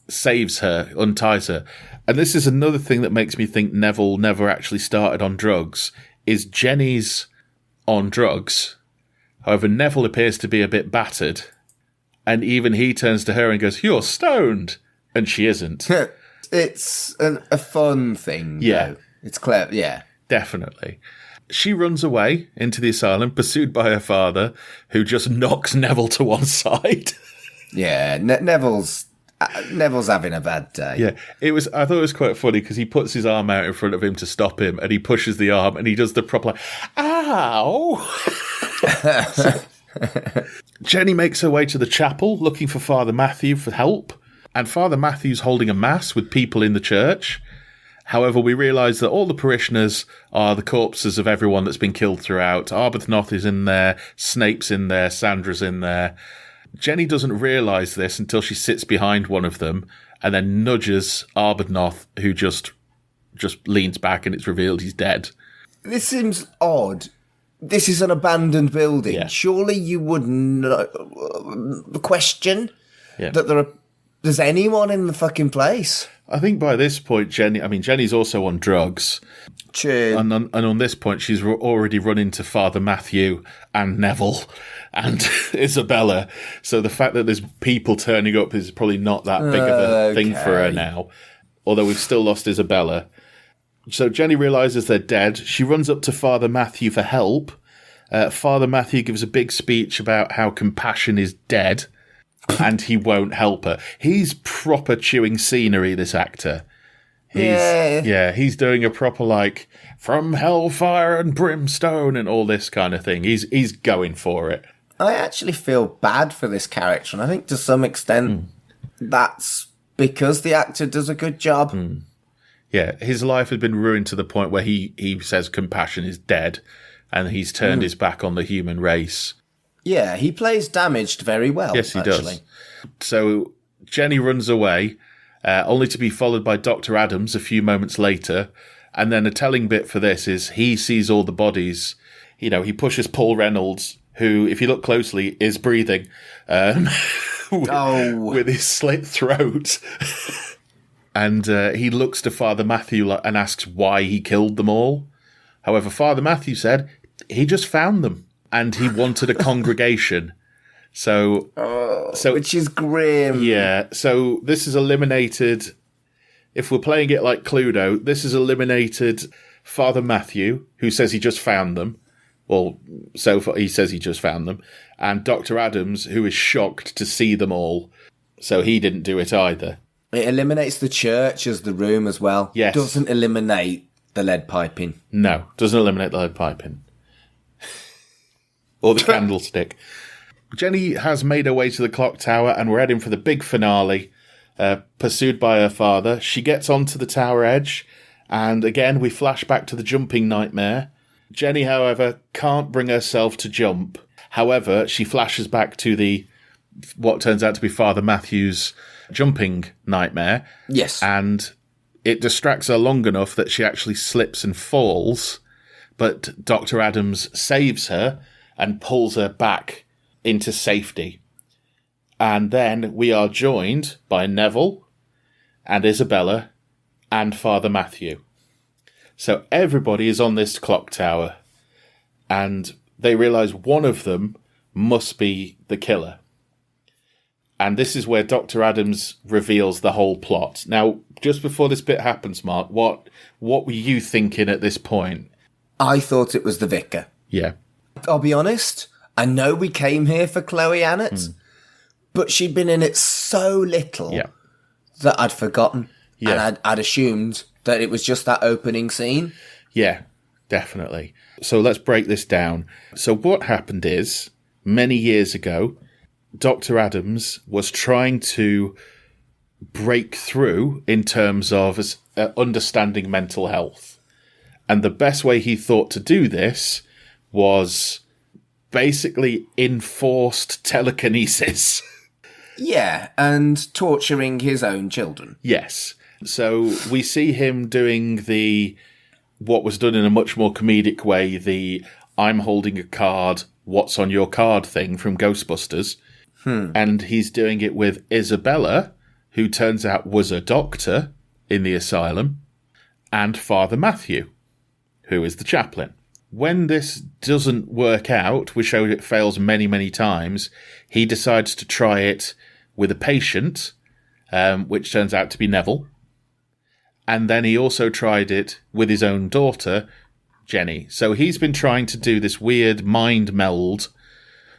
saves her, unties her. And this is another thing that makes me think Neville never actually started on drugs, is Jenny's on drugs. However, Neville appears to be a bit battered, and even he turns to her and goes, "You're stoned," and she isn't. It's a fun thing. Yeah. Though. It's clever. Yeah. Definitely. She runs away into the asylum, pursued by her father, who just knocks Neville to one side. Yeah, Neville's having a bad day. Yeah, I thought it was quite funny because he puts his arm out in front of him to stop him, and he pushes the arm, and he does the proper like, "Ow!" Jenny makes her way to the chapel, looking for Father Matthew for help, and Father Matthew's holding a mass with people in the church. However, we realise that all the parishioners are the corpses of everyone that's been killed throughout. Arbuthnot is in there, Snape's in there, Sandra's in there. Jenny doesn't realise this until she sits behind one of them and then nudges Arbuthnot, who just leans back, and it's revealed he's dead. This seems odd. This is an abandoned building. Yeah. Surely you would question that there's anyone in the fucking place. I think by this point, Jenny's also on drugs. True. And on this point, she's already run into Father Matthew and Neville and Isabella. So the fact that there's people turning up is probably not that big of a thing for her now. Although we've still lost Isabella. So Jenny realises they're dead. She runs up to Father Matthew for help. Father Matthew gives a big speech about how compassion is dead and he won't help her. He's proper chewing scenery, this actor. He's doing a proper like from hellfire and brimstone and all this kind of thing. He's going for it. I actually feel bad for this character, and I think to some extent that's because the actor does a good job. Yeah, his life has been ruined to the point where he says compassion is dead, and he's turned his back on the human race. Yeah, he plays damaged very well. Yes, he does. So Jenny runs away, only to be followed by Dr. Adams a few moments later. And then a telling bit for this is he sees all the bodies. You know, he pushes Paul Reynolds, who, if you look closely, is breathing with his slit throat. And he looks to Father Matthew and asks why he killed them all. However, Father Matthew said he just found them and he wanted a congregation. So which is grim. Yeah. So this is eliminated. If we're playing it like Cluedo, this has eliminated Father Matthew, who says he just found them. Well, so far he says he just found them. And Dr. Adams, who is shocked to see them all. So he didn't do it either. It eliminates the church as the room as well. Yes. Doesn't eliminate the lead piping. No, doesn't eliminate the lead piping. Or the candlestick. Jenny has made her way to the clock tower and we're heading for the big finale, pursued by her father. She gets onto the tower edge and again we flash back to the jumping nightmare. Jenny, however, can't bring herself to jump. However, she flashes back to what turns out to be Father Matthew's jumping nightmare. Yes. And it distracts her long enough that she actually slips and falls, but Dr. Adams saves her and pulls her back into safety. And then we are joined by Neville and Isabella and Father Matthew. So everybody is on this clock tower and they realise one of them must be the killer. And this is where Dr. Adams reveals the whole plot. Now, just before this bit happens, Mark, what were you thinking at this point? I thought it was the vicar. Yeah. I'll be honest, I know we came here for Chloe Annett, but she'd been in it so little that I'd forgotten. Yeah. And I'd assumed that it was just that opening scene. Yeah, definitely. So let's break this down. So what happened is, many years ago, Dr. Adams was trying to break through in terms of understanding mental health. And the best way he thought to do this was basically enforced telekinesis. Yeah, and torturing his own children. Yes. So we see him doing what was done in a much more comedic way, the I'm holding a card, what's on your card thing from Ghostbusters. And he's doing it with Isabella, who turns out was a doctor in the asylum, and Father Matthew, who is the chaplain. When this doesn't work out, we show it fails many, many times, he decides to try it with a patient, which turns out to be Neville. And then he also tried it with his own daughter, Jenny. So he's been trying to do this weird mind meld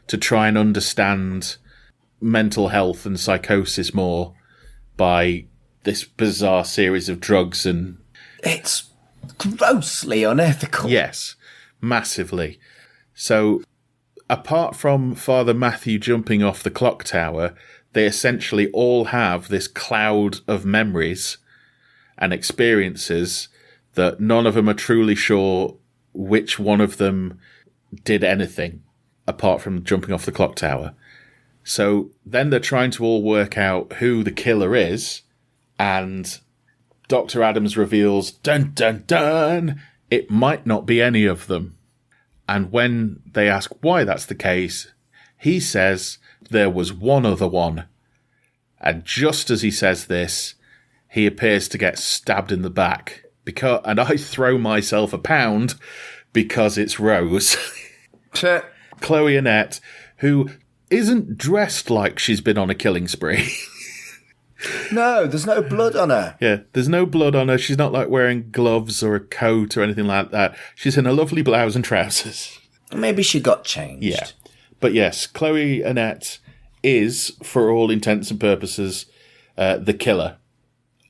to try and understand mental health and psychosis more by this bizarre series of drugs and... It's grossly unethical. Yes, massively. So apart from Father Matthew jumping off the clock tower, they essentially all have this cloud of memories and experiences that none of them are truly sure which one of them did anything apart from jumping off the clock tower. So then they're trying to all work out who the killer is, and Dr. Adams reveals, dun dun dun, it might not be any of them. And when they ask why that's the case, he says there was one other one. And just as he says this, he appears to get stabbed in the back. And I throw myself a pound because it's Rose. Chloe Annett, who isn't dressed like she's been on a killing spree. No, there's no blood on her. Yeah, there's no blood on her. She's not like wearing gloves or a coat or anything like that. She's in a lovely blouse and trousers. Maybe she got changed. Yeah. But yes, Chloe Annett is, for all intents and purposes, the killer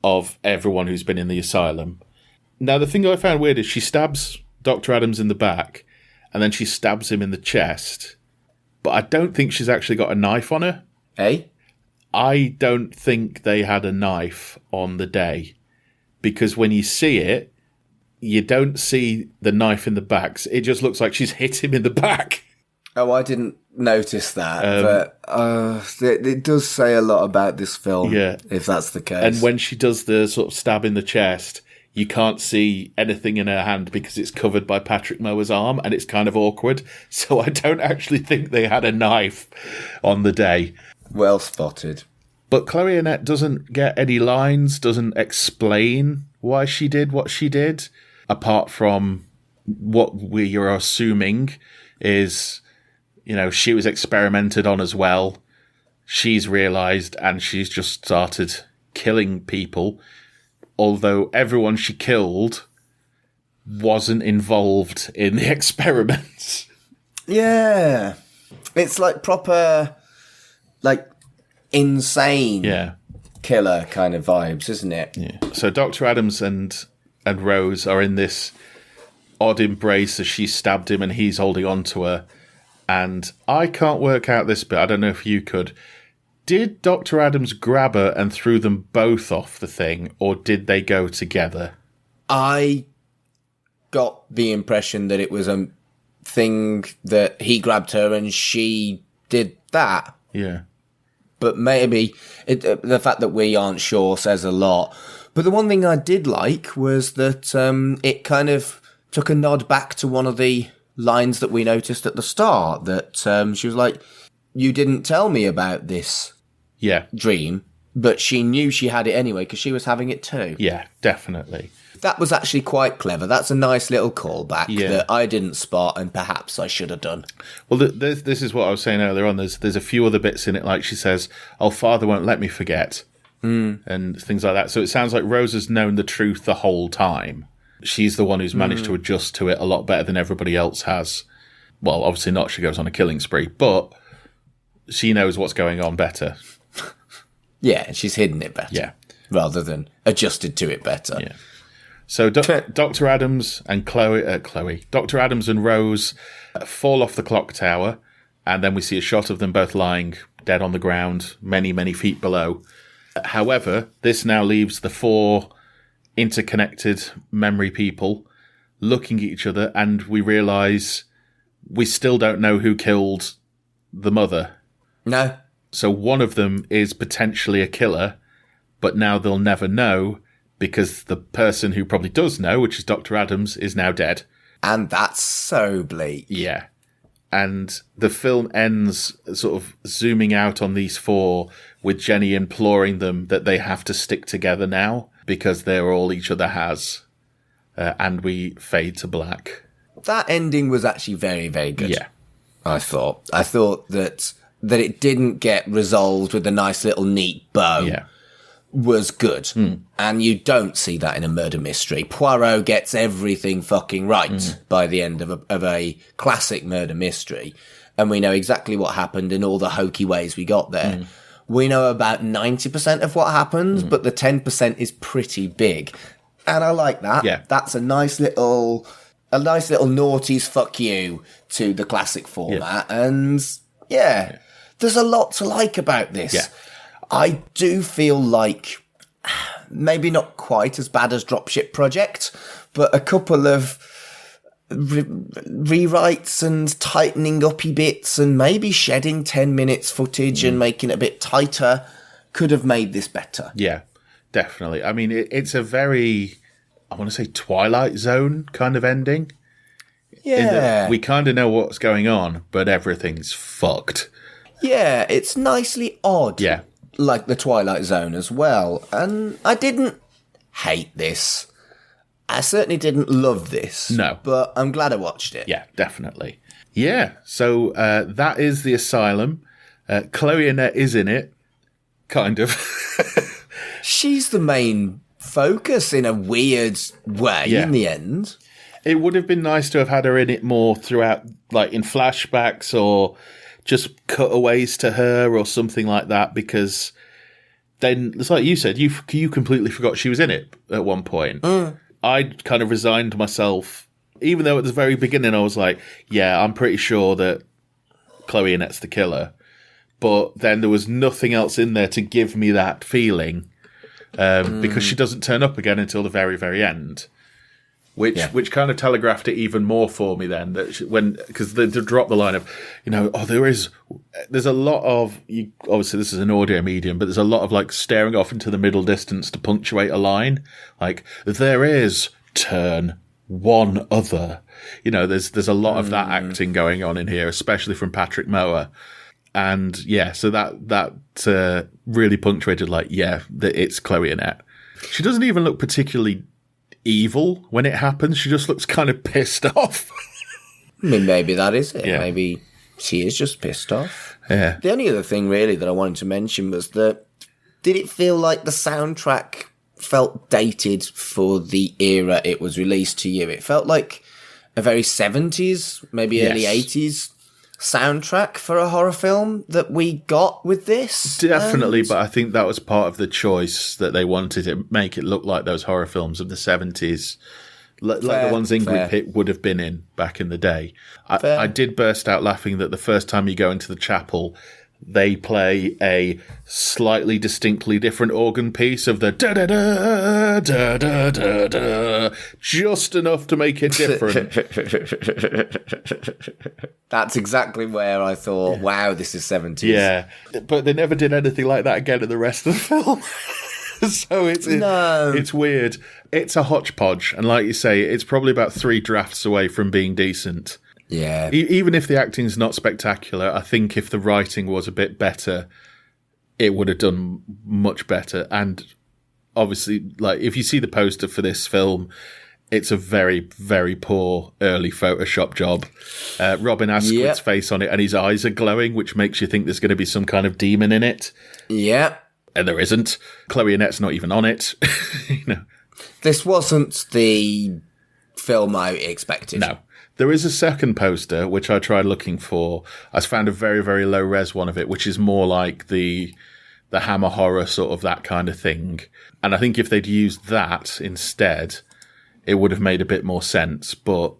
of everyone who's been in the asylum. Now, the thing I found weird is she stabs Dr. Adams in the back, and then she stabs him in the chest. But I don't think she's actually got a knife on her. Eh? I don't think they had a knife on the day. Because when you see it, you don't see the knife in the back. It just looks like she's hit him in the back. Oh, I didn't notice that, but it does say a lot about this film, if that's the case. And when she does the sort of stab in the chest, you can't see anything in her hand because it's covered by Patrick Mower's arm, and it's kind of awkward. So I don't actually think they had a knife on the day. Well spotted. But Chloe Annett doesn't get any lines, doesn't explain why she did what she did, apart from what we are assuming is... You know, she was experimented on as well. She's realised and she's just started killing people. Although everyone she killed wasn't involved in the experiments. Yeah. It's like proper, like, insane killer kind of vibes, isn't it? Yeah. So Dr. Adams and Rose are in this odd embrace as she stabbed him and he's holding on to her. And I can't work out this bit. I don't know if you could. Did Dr. Adams grab her and threw them both off the thing, or did they go together? I got the impression that it was a thing that he grabbed her and she did that. Yeah. But maybe the fact that we aren't sure says a lot. But the one thing I did like was that it kind of took a nod back to one of the lines that we noticed at the start, that she was like, you didn't tell me about this dream, but she knew she had it anyway because she was having it too. Yeah, definitely. That was actually quite clever. That's a nice little callback that I didn't spot and perhaps I should have done. Well, this is what I was saying earlier on. There's a few other bits in it, like she says, oh, Father won't let me forget, and things like that. So it sounds like Rose has known the truth the whole time. She's the one who's managed to adjust to it a lot better than everybody else has. Well, obviously not. She goes on a killing spree, but she knows what's going on better. Yeah, she's hidden it better. Yeah. Rather than adjusted to it better. Yeah. So Dr. Adams and Dr. Adams and Rose fall off the clock tower, and then we see a shot of them both lying dead on the ground, many, many feet below. However, this now leaves the 4 interconnected memory people looking at each other, and we realise we still don't know who killed the mother. No. So one of them is potentially a killer, but now they'll never know because the person who probably does know, which is Dr. Adams, is now dead. And that's so bleak. Yeah. And the film ends sort of zooming out on these 4 with Jenny imploring them that they have to stick together now because they're all each other has. And we fade to black. That ending was actually very, very good. Yeah. I thought that it didn't get resolved with a nice little neat bow. Yeah. Was good. And you don't see that in a murder mystery. Poirot gets everything fucking right by the end of a classic murder mystery. And we know exactly what happened in all the hokey ways we got there. We know about 90% of what happens, but the 10% is pretty big. And I like that. Yeah. That's a nice little naughties fuck you to the classic format. Yeah. And yeah, there's a lot to like about this. Yeah. I do feel like maybe not quite as bad as Dropship Project, but a couple of rewrites and tightening uppy bits and maybe shedding 10 minutes footage and making it a bit tighter could have made this better. Yeah, definitely. I mean, it's a very, I want to say Twilight Zone kind of ending. Yeah. We kind of know what's going on, but everything's fucked. Yeah, it's nicely odd. Yeah. Like the Twilight Zone as well. And I didn't hate this. I certainly didn't love this. No. But I'm glad I watched it. Yeah, definitely. Yeah, so that is The Asylum. Chloe Annett is in it, kind of. She's the main focus in a weird way in the end. It would have been nice to have had her in it more throughout, like in flashbacks or just cutaways to her or something like that, because then it's like you said, you completely forgot she was in it at one point. I'd kind of resigned myself, even though at the very beginning I was like, yeah, I'm pretty sure that Chloe Annett's the killer. But then there was nothing else in there to give me that feeling, because she doesn't turn up again until the very, very end. Which kind of telegraphed it even more for me then, that because they dropped the line of, there's a lot of, obviously this is an audio medium, but there's a lot of like staring off into the middle distance to punctuate a line, like there is turn one other, there's a lot of that acting going on in here, especially from Patrick Mower, and so that really punctuated that it's Chloe Annett. She doesn't even look particularly evil when it happens. She just looks kind of pissed off. I mean, maybe that is it. Yeah. Maybe she is just pissed off. Yeah. The only other thing really that I wanted to mention was that, did it feel like the soundtrack felt dated for the era it was released to you? It felt like a very 70s, maybe early 80s soundtrack for a horror film that we got with this. Definitely, but I think that was part of the choice, that they wanted to make it look like those horror films of the 70s, like the ones Ingrid Pitt would have been in back in the day. I did burst out laughing that the first time you go into the chapel, they play a slightly distinctly different organ piece of the da-da-da, da-da-da-da, just enough to make it different. That's exactly where I thought, wow, this is 70s. Yeah, but they never did anything like that again in the rest of the film. So it's weird. It's a hodgepodge, and like you say, it's probably about 3 drafts away from being decent. Yeah. Even if the acting's not spectacular, I think if the writing was a bit better, it would have done much better. And obviously, like, if you see the poster for this film, it's a very, very poor early Photoshop job. Robin Asquith's face on it, and his eyes are glowing, which makes you think there's going to be some kind of demon in it. Yeah. And there isn't. Chloe Annett's not even on it. This wasn't the film I expected. No. There is a second poster, which I tried looking for. I found a very, very low res one of it, which is more like the Hammer horror, sort of that kind of thing. And I think if they'd used that instead, it would have made a bit more sense, but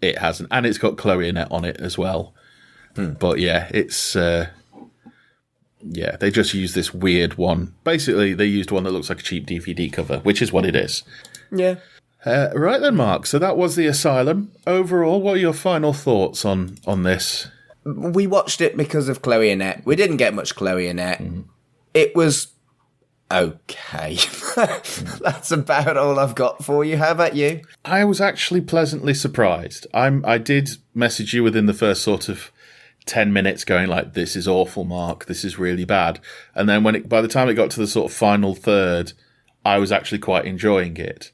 it hasn't. And it's got Chloe Annett on it as well. But yeah, it's... they just used this weird one. Basically, they used one that looks like a cheap DVD cover, which is what it is. Yeah. Right then, Mark. So that was The Asylum. Overall, what are your final thoughts on this? We watched it because of Chloe Annett. We didn't get much Chloe Annett. It was okay. That's about all I've got for you. How about you? I was actually pleasantly surprised. I did message you within the first sort of 10 minutes going like, this is awful, Mark. This is really bad. And then by the time it got to the sort of final third, I was actually quite enjoying it.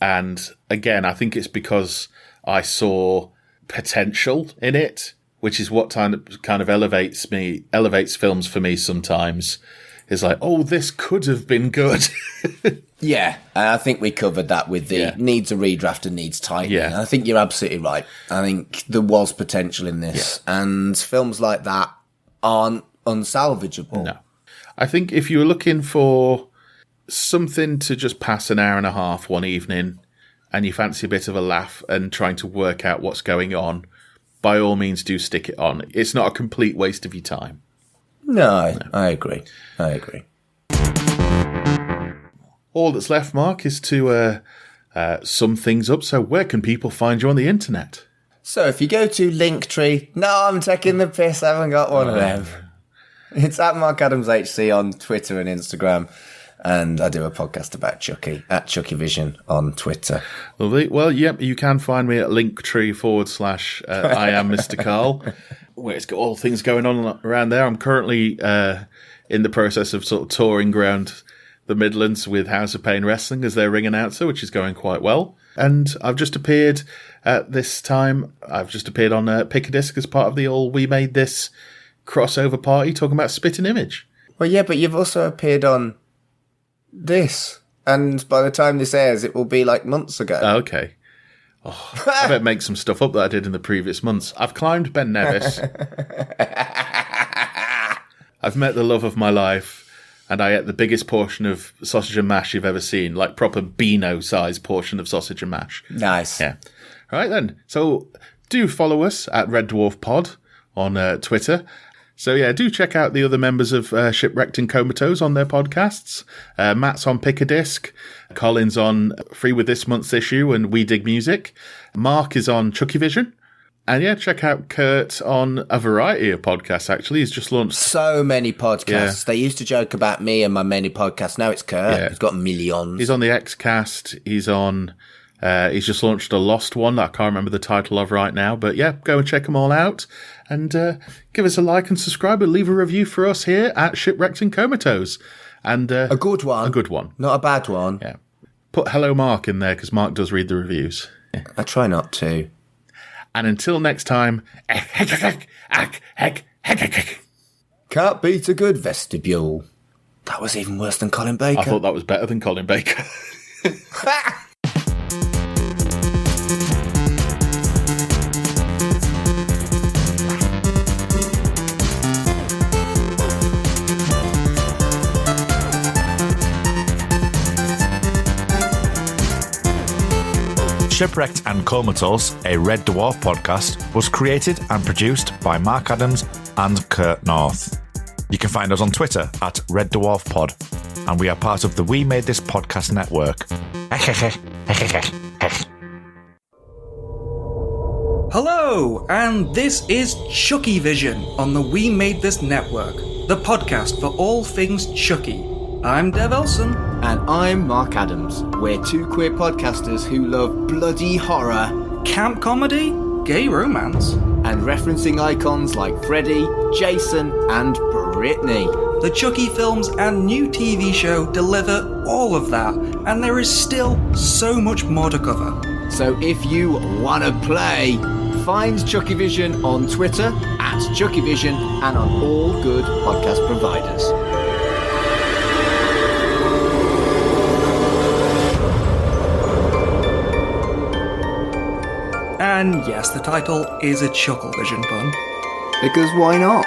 And again, I think it's because I saw potential in it, which is what kind of elevates films for me sometimes. It's like, oh, this could have been good. Yeah, and I think we covered that with the needs a redraft and needs tightening. Yeah. I think you're absolutely right. I think there was potential in this, and films like that aren't unsalvageable. No. I think if you were looking for something to just pass an hour and a half one evening and you fancy a bit of a laugh and trying to work out what's going on, by all means do stick it on. It's not a complete waste of your time. No. I agree. All that's left, Mark, is to sum things up. So where can people find you on the internet? So if you go to Linktree, no, I'm taking the piss, I haven't got one of them. It's at Mark Adams HC on Twitter and Instagram. And I do a podcast about Chucky, at Chucky Vision on Twitter. Lovely. Well, yep, you can find me at Linktree / I am Mr. Carl, where it's got all things going on around there. I'm currently in the process of sort of touring around the Midlands with House of Pain Wrestling as their ring announcer, which is going quite well. And I've just appeared on Pick a Disc as part of the We Made This crossover party talking about Spit and Image. Well, yeah, but you've also appeared on this, and by the time this airs, it will be like months ago. Okay. Oh, I better make some stuff up that I did in the previous months. I've climbed Ben Nevis. I've met the love of my life, and I ate the biggest portion of sausage and mash you've ever seen, like proper Beano-sized portion of sausage and mash. Nice. Yeah. All right, then. So do follow us at Red Dwarf Pod on Twitter. So, yeah, do check out the other members of Shipwrecked and Comatose on their podcasts. Matt's on Pick a Disc. Colin's on Free with this month's issue and We Dig Music. Mark is on Chucky Vision. And, yeah, check out Kurt on a variety of podcasts, actually. He's just launched so many podcasts. Yeah. They used to joke about me and my many podcasts. Now it's Kurt. Yeah. He's got millions. He's on the Xcast. He's on... he's just launched a Lost one that I can't remember the title of right now. But, yeah, go and check them all out. And give us a like and subscribe and leave a review for us here at Shipwrecked and Comatose. And a good one. A good one. Not a bad one. Yeah. Put Hello Mark in there because Mark does read the reviews. Yeah. I try not to. And until next time, can't beat a good vestibule. That was even worse than Colin Baker. I thought that was better than Colin Baker. Shipwrecked and Comatose, a Red Dwarf podcast, was created and produced by Mark Adams and Kurt North. You can find us on Twitter at Red Dwarf Pod, and we are part of the We Made This podcast network. Hello, and this is Chucky Vision on the We Made This network, the podcast for all things Chucky. I'm Dev Elson. And I'm Mark Adams. We're two queer podcasters who love bloody horror, Camp comedy, gay romance, and referencing icons like Freddy, Jason, and Britney. The Chucky films and new TV show deliver all of that, and there is still so much more to cover. So if you want to play, find Chucky Vision on Twitter at Chucky Vision and on all good podcast providers. And yes, the title is a Chuckle Vision pun. Because why not?